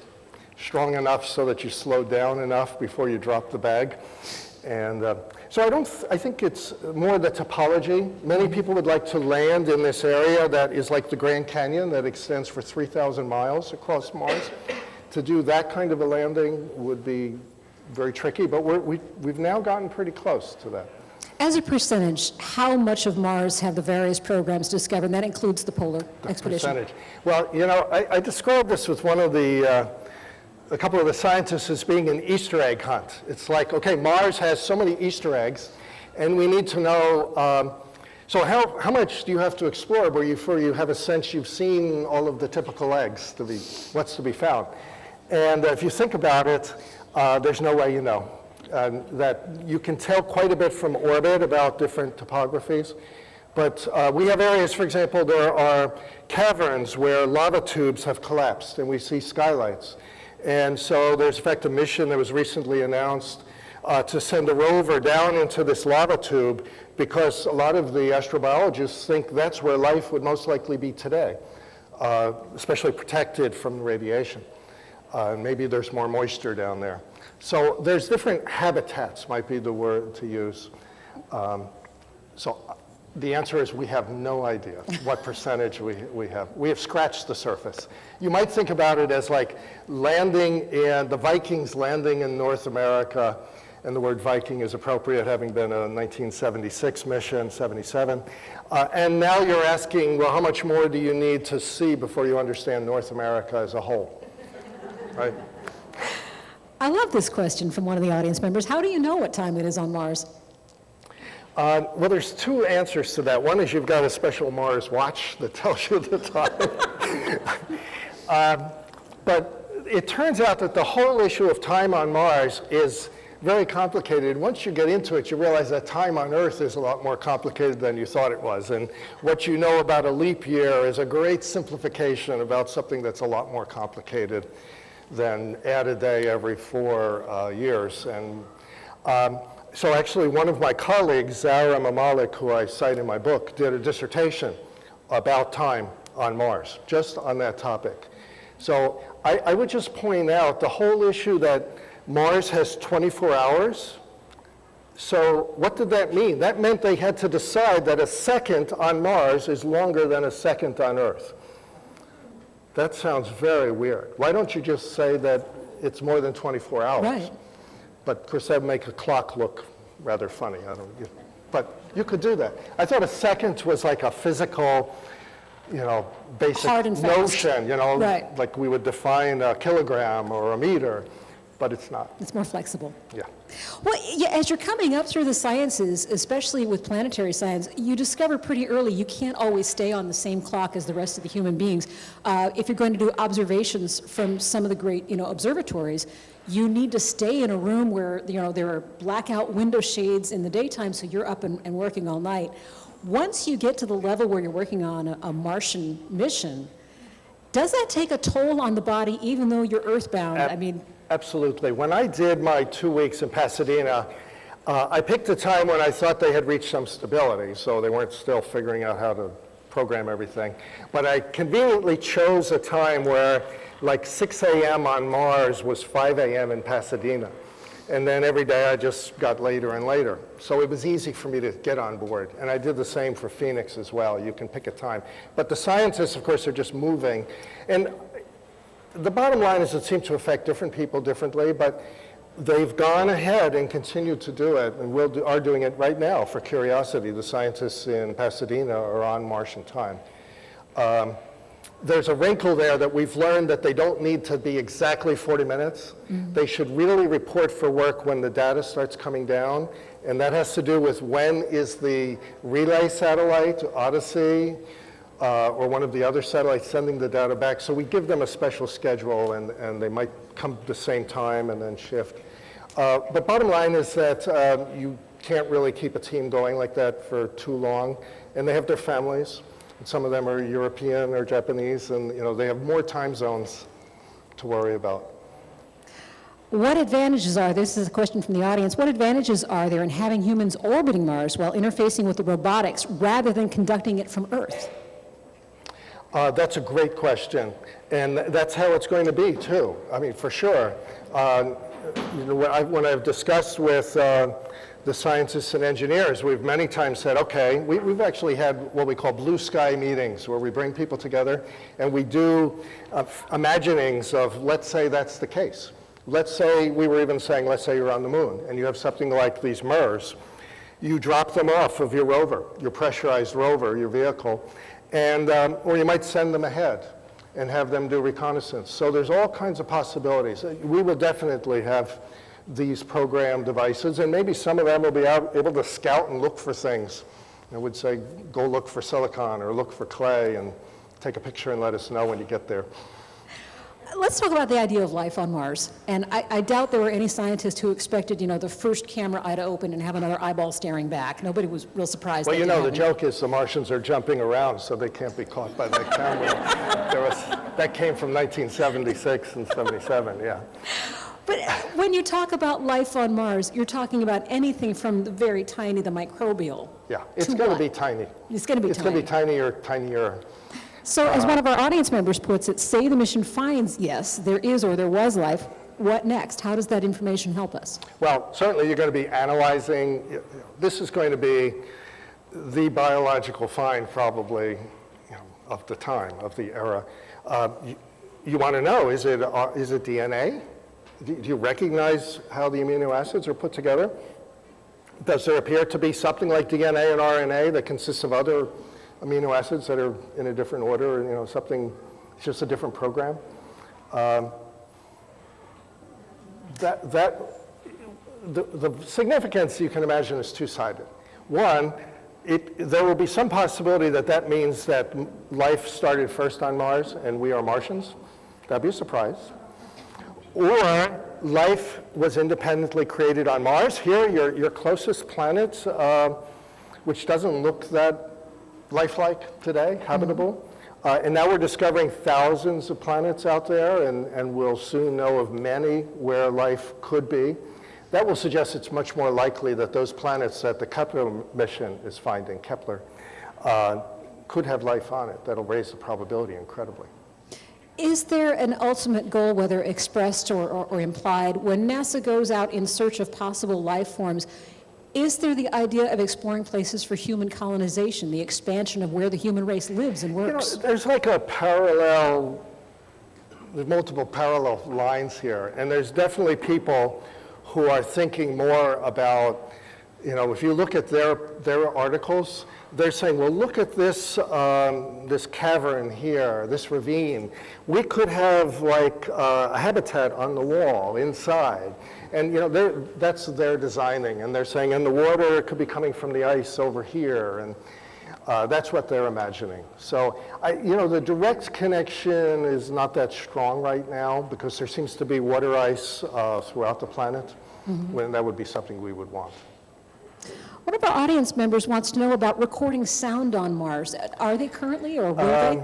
strong enough so that you slowed down enough before you dropped the bag. And so I think it's more the topology. Many people would like to land in this area that is like the Grand Canyon that extends for 3,000 miles across Mars. To do that kind of a landing would be very tricky, but we've now gotten pretty close to that. As a percentage, how much of Mars have the various programs discovered? And that includes the polar expedition. Percentage. Well, you know, I described this with one of a couple of the scientists as being an Easter egg hunt. It's like, okay, Mars has so many Easter eggs, and we need to know, so how much do you have to explore before you have a sense you've seen all of the typical eggs what's to be found? And if you think about it, there's no way you know. That you can tell quite a bit from orbit about different topographies. But we have areas, for example, there are caverns where lava tubes have collapsed and we see skylights. And so there's in fact a mission that was recently announced to send a rover down into this lava tube because a lot of the astrobiologists think that's where life would most likely be today, especially protected from the radiation. Maybe there's more moisture down there. So there's different habitats, might be the word to use. So the answer is we have no idea what percentage we have. We have scratched the surface. You might think about it as like the Vikings landing in North America, and the word Viking is appropriate, having been a 1976 mission, 77. And now you're asking, well, how much more do you need to see before you understand North America as a whole, right? I love this question from one of the audience members. How do you know what time it is on Mars? Well, there's 2 answers to that. One is you've got a special Mars watch that tells you the time. But it turns out that the whole issue of time on Mars is very complicated. Once you get into it, you realize that time on Earth is a lot more complicated than you thought it was. And what you know about a leap year is a great simplification about something that's a lot more complicated than add a day every 4 years. And so actually one of my colleagues, Zara Mamalik, who I cite in my book, did a dissertation about time on Mars, just on that topic. So I would just point out the whole issue that Mars has 24 hours. So what did that mean? That meant they had to decide that a second on Mars is longer than a second on Earth. That sounds very weird. Why don't you just say that it's more than 24 hours? Right. But of course that would make a clock look rather funny. But you could do that. I thought a second was like a physical, basic Hard and fast. notion, Right. like we would define a kilogram or a meter, but it's not. It's more flexible. Yeah. Well, yeah, as you're coming up through the sciences, especially with planetary science, you discover pretty early you can't always stay on the same clock as the rest of the human beings. If you're going to do observations from some of the great, observatories, you need to stay in a room where, there are blackout window shades in the daytime, so you're up and working all night. Once you get to the level where you're working on a Martian mission, does that take a toll on the body, even though you're earthbound? Absolutely. When I did my 2 weeks in Pasadena, I picked a time when I thought they had reached some stability, so they weren't still figuring out how to program everything. But I conveniently chose a time where like 6 a.m. on Mars was 5 a.m. in Pasadena. And then every day I just got later and later. So it was easy for me to get on board. And I did the same for Phoenix as well. You can pick a time. But the scientists, of course, are just moving. And the bottom line is it seems to affect different people differently, but they've gone ahead and continued to do it, and are doing it right now for curiosity. The scientists in Pasadena are on Martian time. There's a wrinkle there that we've learned that they don't need to be exactly 40 minutes. Mm-hmm. They should really report for work when the data starts coming down, and that has to do with when is the relay satellite, Odyssey, or one of the other satellites sending the data back. So we give them a special schedule, and they might come at the same time and then shift. But bottom line is that you can't really keep a team going like that for too long, and they have their families. And some of them are European or Japanese, and they have more time zones to worry about. What advantages are, this is a question from the audience, what advantages are there in having humans orbiting Mars while interfacing with the robotics rather than conducting it from Earth? That's a great question, and that's how it's going to be too. For sure. When I've discussed with the scientists and engineers, we've many times said, okay, we've actually had what we call blue sky meetings where we bring people together and we do imaginings of, let's say that's the case. Let's say, we were even saying, let's say you're on the moon and you have something like these MERS. You drop them off of your rover, your pressurized rover, your vehicle, and or you might send them ahead and have them do reconnaissance. So there's all kinds of possibilities. We will definitely have these program devices, and maybe some of them will be able to scout and look for things. I would say, go look for silicon or look for clay and take a picture and let us know when you get there. Let's talk about the idea of life on Mars. And I doubt there were any scientists who expected, the first camera eye to open and have another eyeball staring back. Nobody was real surprised. Well, the joke is the Martians are jumping around, so they can't be caught by that camera. That came from 1976 and 77, yeah. But when you talk about life on Mars, you're talking about anything from the very tiny, the microbial. Yeah, it's going to be tiny. It's going to be tiny. It's going to be tinier. So as one of our audience members puts it, say the mission finds, yes, there is or there was life, what next? How does that information help us? Well, certainly you're going to be analyzing. This is going to be the biological find probably of the time, of the era. You want to know, is it DNA? Do you recognize how the amino acids are put together? Does there appear to be something like DNA and RNA that consists of other amino acids that are in a different order, something, it's just a different program? The significance, you can imagine, is two-sided. One, there will be some possibility that means that life started first on Mars and we are Martians. That'd be a surprise. Or life was independently created on Mars. Here, your closest planet, which doesn't look that lifelike today, habitable. And now we're discovering thousands of planets out there, and we'll soon know of many where life could be. That will suggest it's much more likely that those planets that the Kepler mission is finding, could have life on it. That'll raise the probability incredibly. Is there an ultimate goal, whether expressed or implied, when NASA goes out in search of possible life forms? Is there the idea of exploring places for human colonization, the expansion of where the human race lives and works? There's like there's multiple parallel lines here, and there's definitely people who are thinking more about if you look at their articles, they're saying, well, look at this this cavern here, this ravine. We could have like a habitat on the wall inside. And that's their designing, and they're saying, and the water could be coming from the ice over here, and that's what they're imagining. So, the direct connection is not that strong right now because there seems to be water ice throughout the planet, when that would be something we would want. One of our audience members wants to know about recording sound on Mars. Are they currently, or will they?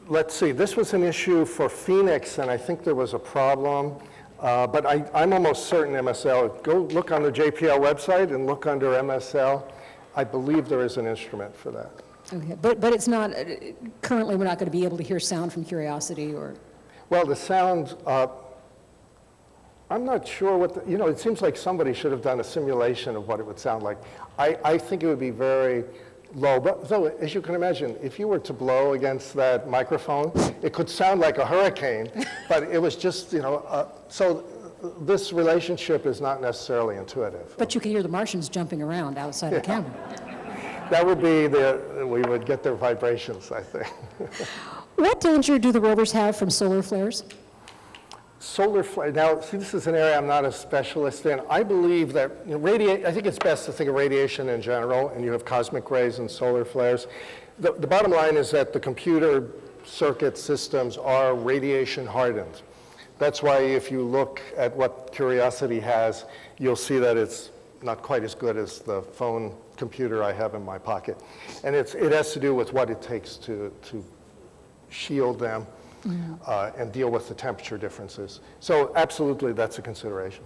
Let's see, this was an issue for Phoenix, and I think there was a problem. But I'm almost certain MSL, go look on the JPL website and look under MSL. I believe there is an instrument for that. Okay, but it's not, currently we're not going to be able to hear sound from Curiosity or? Well, the sound, I'm not sure what, it seems like somebody should have done a simulation of what it would sound like. I think it would be very low, but though, as you can imagine, if you were to blow against that microphone, it could sound like a hurricane, but it was just, so this relationship is not necessarily intuitive. But you can hear the Martians jumping around outside the camera. That would be we would get their vibrations, I think. What danger do the rovers have from solar flares? Solar flare, now, see, this is an area I'm not a specialist in. I believe that I think it's best to think of radiation in general, and you have cosmic rays and solar flares. The bottom line is that the computer circuit systems are radiation hardened. That's why if you look at what Curiosity has, you'll see that it's not quite as good as the phone computer I have in my pocket. And it has to do with what it takes to shield them. And deal with the temperature differences. So absolutely, that's a consideration.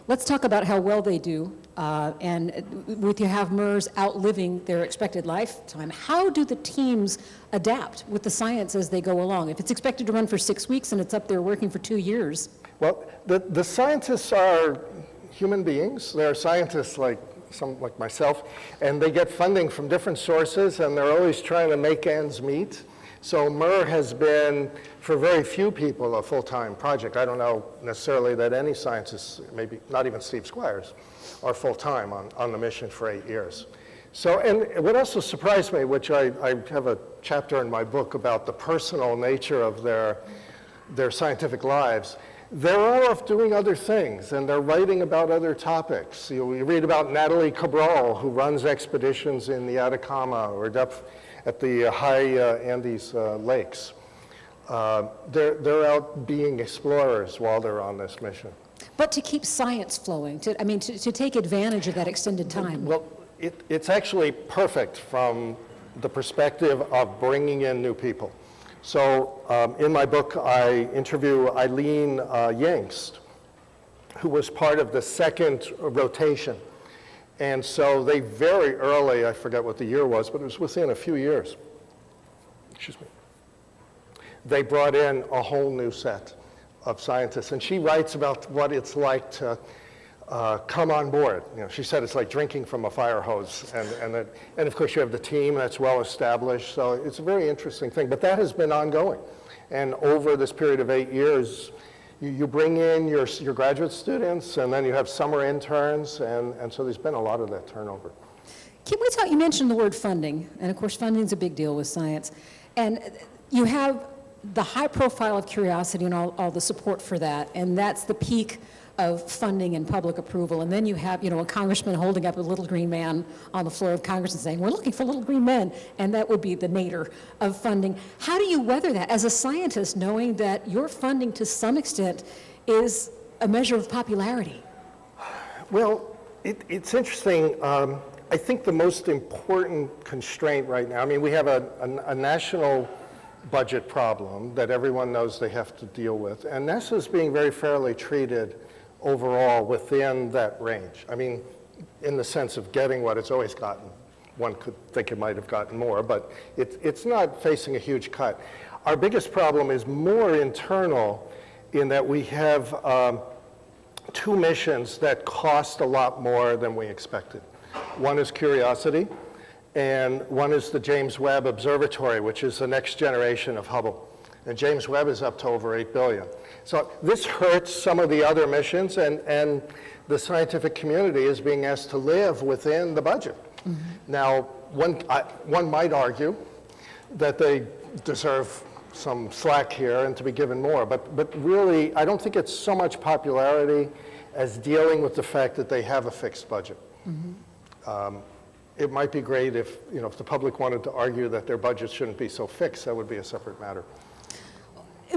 Let's talk about how well they do. And with you have MERS outliving their expected lifetime, how do the teams adapt with the science as they go along? If it's expected to run for 6 weeks and it's up there working for 2 years. Well, the scientists are human beings. They're scientists like myself, and they get funding from different sources, and they're always trying to make ends meet. So MER has been, for very few people, a full-time project. I don't know necessarily that any scientists, maybe not even Steve Squires, are full-time on the mission for 8 years. So, and what also surprised me, which I have a chapter in my book about the personal nature of their scientific lives, they're all off doing other things, and they're writing about other topics. You read about Natalie Cabral, who runs expeditions in the Atacama or at the high Andes lakes. They're out being explorers while they're on this mission. But to keep science flowing, to take advantage of that extended time. Well, it's actually perfect from the perspective of bringing in new people. So in my book, I interview Eileen Yangst, who was part of the second rotation. And so they very early, I forget what the year was, but it was within a few years, they brought in a whole new set of scientists. And she writes about what it's like to come on board. She said it's like drinking from a fire hose. And of course you have the team that's well established. So it's a very interesting thing. But that has been ongoing. And over this period of 8 years, you bring in your graduate students, and then you have summer interns, and so there's been a lot of that turnover. Can we talk, you mentioned the word funding, and of course funding is a big deal with science. And you have the high profile of Curiosity and all the support for that, and that's the peak of funding and public approval. And then you have, a congressman holding up a little green man on the floor of Congress and saying, we're looking for little green men, and that would be the nadir of funding. How do you weather that as a scientist, knowing that your funding to some extent is a measure of popularity? Well, it's interesting. I think the most important constraint right now, we have a national budget problem that everyone knows they have to deal with, and NASA is being very fairly treated overall within that range. In the sense of getting what it's always gotten. One could think it might have gotten more, but it's not facing a huge cut. Our biggest problem is more internal in that we have 2 missions that cost a lot more than we expected. One is Curiosity, and one is the James Webb Observatory, which is the next generation of Hubble. And James Webb is up to over 8 billion. So this hurts some of the other missions, and the scientific community is being asked to live within the budget. Now, one might argue that they deserve some slack here and to be given more, but really, I don't think it's so much popularity as dealing with the fact that they have a fixed budget. It might be great if, if the public wanted to argue that their budget shouldn't be so fixed, that would be a separate matter.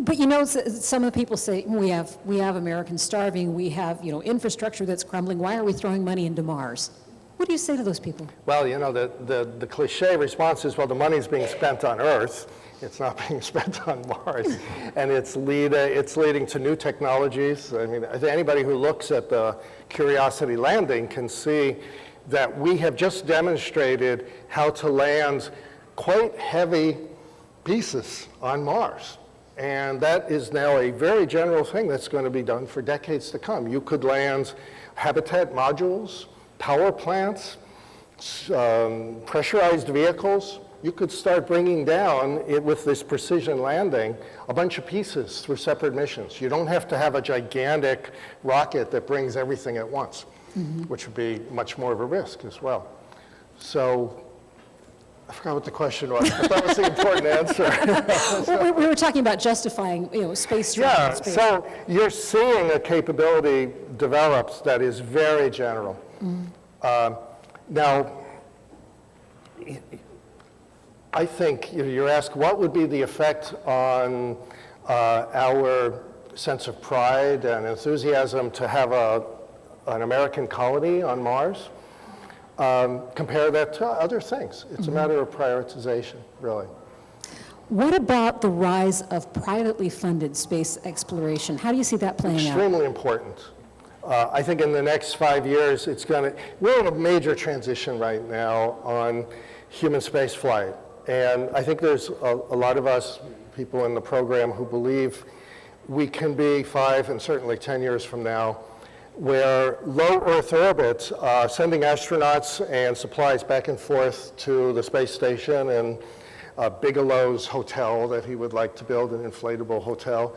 But some of the people say, we have Americans starving, we have, infrastructure that's crumbling, why are we throwing money into Mars? What do you say to those people? Well, the cliche response is, well, the money's being spent on Earth, it's not being spent on Mars, and it's leading to new technologies. I mean, anybody who looks at the Curiosity landing can see that we have just demonstrated how to land quite heavy pieces on Mars. And that is now a very general thing that's going to be done for decades to come. You could land habitat modules, power plants, pressurized vehicles. You could start bringing down, with this precision landing, a bunch of pieces through separate missions. You don't have to have a gigantic rocket that brings everything at once, which would be much more of a risk as well. So, I forgot what the question was, but that was the important answer. Well, we were talking about justifying, space travel. Yeah, so you're seeing a capability developed that is very general. Now, I think you're asked what would be the effect on our sense of pride and enthusiasm to have an American colony on Mars. Compare that to other things. It's a matter of prioritization, really. What about the rise of privately funded space exploration? How do you see that playing out? Extremely important. I think in the next 5 years, we're in a major transition right now on human space flight. And I think there's a lot of us, people in the program, who believe we can be 5 and certainly 10 years from now, where low Earth orbit, sending astronauts and supplies back and forth to the space station and Bigelow's hotel that he would like to build, an inflatable hotel,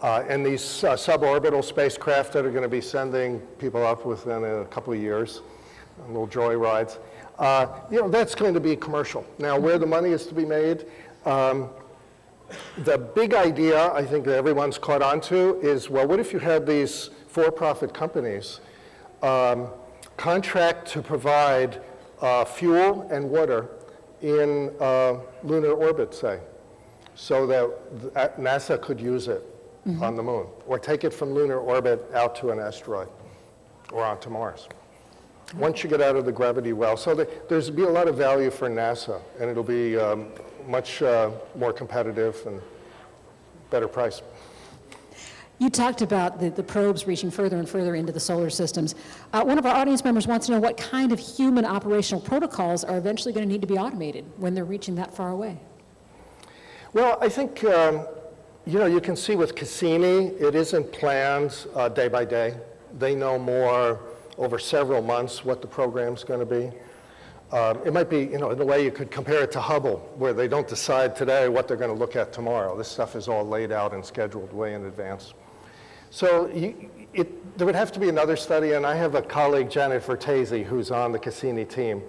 and these suborbital spacecraft that are going to be sending people up within a couple of years, little joy rides. That's going to be commercial. Now, where the money is to be made, the big idea I think that everyone's caught on to is, well, what if you had these for-profit companies contract to provide fuel and water in lunar orbit, say, so that NASA could use it on the moon, or take it from lunar orbit out to an asteroid or onto Mars. Once you get out of the gravity well, so there's be a lot of value for NASA, and it'll be much more competitive and better price. You talked about the probes reaching further and further into the solar systems. One of our audience members wants to know what kind of human operational protocols are eventually going to need to be automated when they're reaching that far away. Well, I think, you can see with Cassini, it isn't planned day by day. They know more over several months what the program's going to be. It might be, in a way you could compare it to Hubble, where they don't decide today what they're going to look at tomorrow. This stuff is all laid out and scheduled way in advance. So there would have to be another study, and I have a colleague, Janet Vertesi, who's on the Cassini team,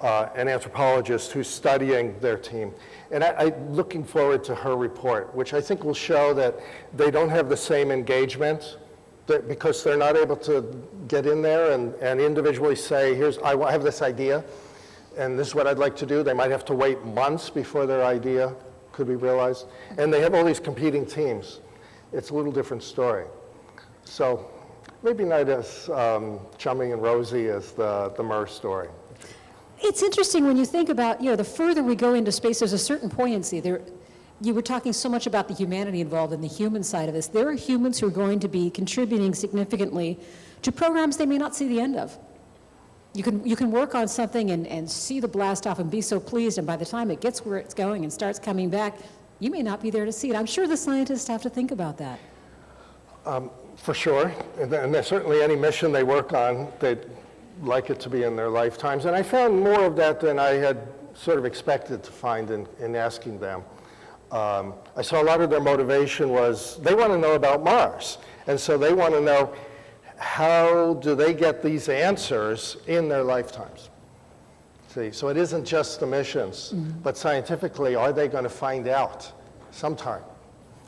an anthropologist who's studying their team. And I'm looking forward to her report, which I think will show that they don't have the same engagement because they're not able to get in there and individually say, I have this idea, and this is what I'd like to do. They might have to wait months before their idea could be realized. And they have all these competing teams. It's a little different story. So maybe not as chummy and rosy as the Mars story. It's interesting when you think about, the further we go into space, there's a certain poignancy. You were talking so much about the humanity involved in the human side of this. There are humans who are going to be contributing significantly to programs they may not see the end of. You can work on something and see the blast off and be so pleased, and by the time it gets where it's going and starts coming back, you may not be there to see it. I'm sure the scientists have to think about that. For sure, and there's certainly any mission they work on, they'd like it to be in their lifetimes. And I found more of that than I had sort of expected to find in asking them. I saw a lot of their motivation was they want to know about Mars. And so they want to know, how do they get these answers in their lifetimes? See, so it isn't just the missions, but scientifically, are they going to find out sometime,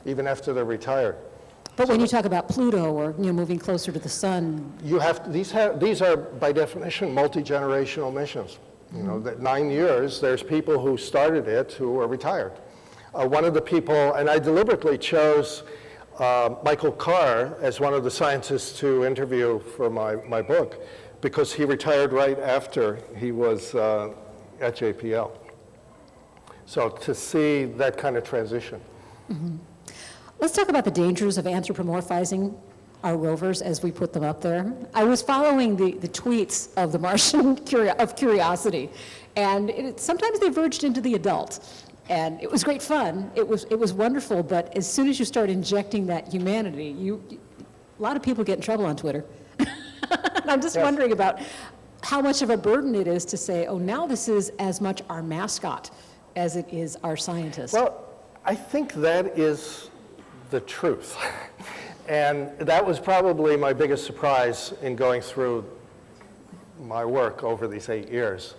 even after they're retired? But when you talk about Pluto or moving closer to the sun, You have these are by definition multi-generational missions. You know, that 9 years, there's people who started it who are retired. One of the people, and I deliberately chose Michael Carr as one of the scientists to interview for my book, because he retired right after he was at JPL. So to see that kind of transition. let's talk about the dangers of anthropomorphizing our rovers as we put them up there. I was following the tweets of the Martian curiosity, and sometimes they verged into the adult. And it was great fun. It was wonderful. But as soon as you start injecting that humanity, a lot of people get in trouble on Twitter. I'm just wondering about how much of a burden it is to say, oh, now this is as much our mascot as it is our scientist. Well, I think that is the truth. And that was probably my biggest surprise in going through my work over these 8 years.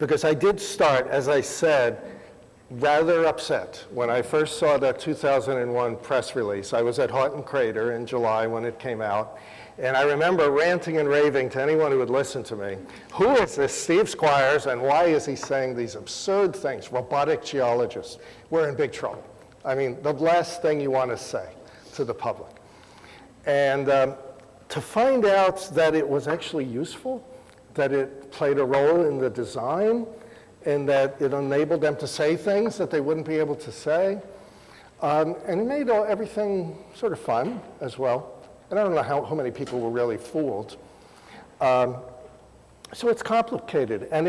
Because I did start, as I said, rather upset when I first saw that 2001 press release. I was at Houghton Crater in July when it came out, and I remember ranting and raving to anyone who would listen to me. Who is this Steve Squires, and why is he saying these absurd things? Robotic geologists. We're in big trouble. I mean, the last thing you want to say to the public. And to find out that it was actually useful, that it played a role in the design, and that it enabled them to say things that they wouldn't be able to say. And it made everything sort of fun as well. And I don't know how many people were really fooled. So it's complicated. And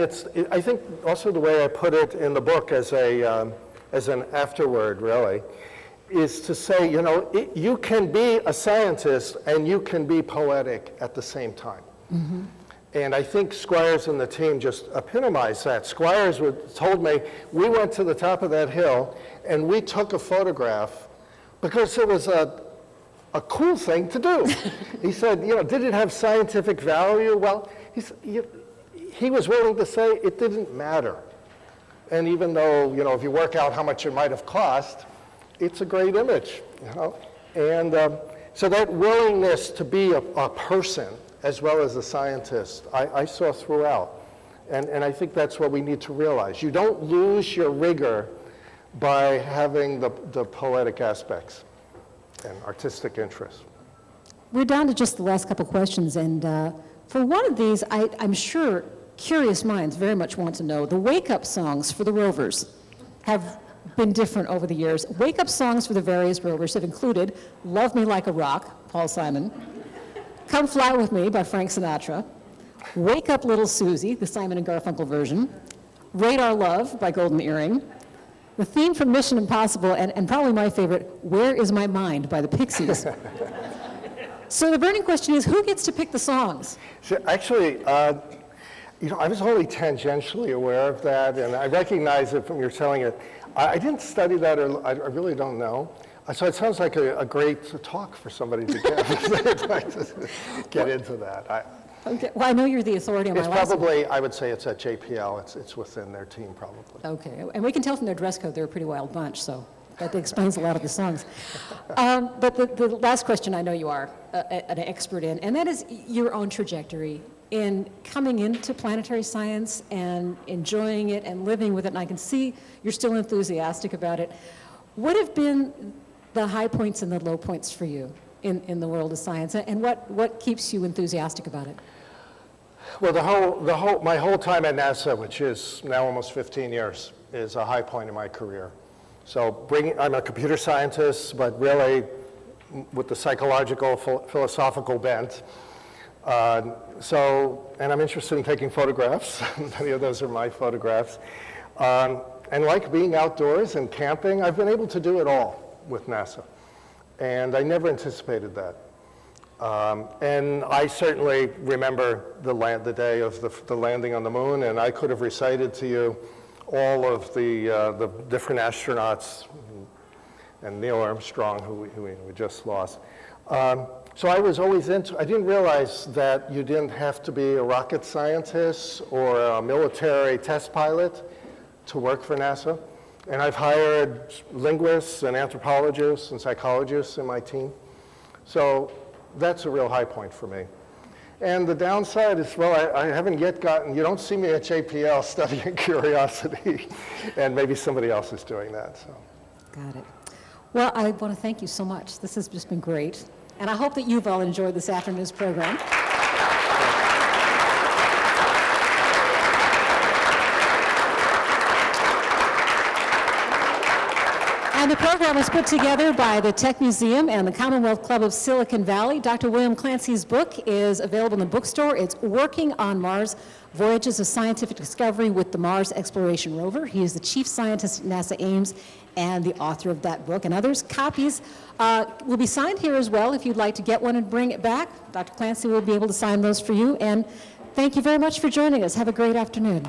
I think also the way I put it in the book as an afterword, really, is to say, you can be a scientist and you can be poetic at the same time. Mm-hmm. And I think Squires and the team just epitomized that. Squires told me, we went to the top of that hill and we took a photograph because it was a cool thing to do. He said, did it have scientific value? Well, he was willing to say it didn't matter. And even though, if you work out how much it might have cost, it's a great image, And so that willingness to be a person as well as a scientist, I saw throughout. And I think that's what we need to realize. You don't lose your rigor by having the poetic aspects and artistic interests. We're down to just the last couple questions, and for one of these, I'm sure curious minds very much want to know, the wake-up songs for the rovers have been different over the years. Wake-up songs for the various rovers have included Love Me Like a Rock, Paul Simon, Come Fly With Me by Frank Sinatra, Wake Up Little Susie, the Simon and Garfunkel version, Radar Love by Golden Earring, the theme from Mission Impossible, and probably my favorite, Where Is My Mind by the Pixies. So the burning question is, who gets to pick the songs? So actually, I was only tangentially aware of that, and I recognize it from your telling it. I didn't study that, or I really don't know. So it sounds like a great talk for somebody to get if they'd like to get into that. Okay. Well, I know you're the authority on my It's last probably, I would say it's at JPL. It's within their team, probably. Okay, and we can tell from their dress code they're a pretty wild bunch, so that explains a lot of the songs. But the last question I know you are an expert in, and that is your own trajectory in coming into planetary science and enjoying it and living with it, and I can see you're still enthusiastic about it. What have been the high points and the low points for you in the world of science, and what keeps you enthusiastic about it? Well, my whole time at NASA, which is now almost 15 years, is a high point in my career. So I'm a computer scientist, but really with the psychological, philosophical bent. And I'm interested in taking photographs. Many of those are my photographs. And like being outdoors and camping, I've been able to do it all with NASA. And I never anticipated that. And I certainly remember the day of the landing on the moon, and I could have recited to you all of the different astronauts and Neil Armstrong, who we just lost. So I was always I didn't realize that you didn't have to be a rocket scientist or a military test pilot to work for NASA. And I've hired linguists and anthropologists and psychologists in my team. So that's a real high point for me. And the downside is, well, I haven't yet you don't see me at JPL studying curiosity, and maybe somebody else is doing that. So. Got it. Well, I want to thank you so much. This has just been great. And I hope that you've all enjoyed this afternoon's program. And the program was put together by the Tech Museum and the Commonwealth Club of Silicon Valley. Dr. William Clancey's book is available in the bookstore. It's Working on Mars, Voyages of Scientific Discovery with the Mars Exploration Rover. He is the chief scientist at NASA Ames and the author of that book and others. Copies will be signed here as well if you'd like to get one and bring it back. Dr. Clancey will be able to sign those for you. And thank you very much for joining us. Have a great afternoon.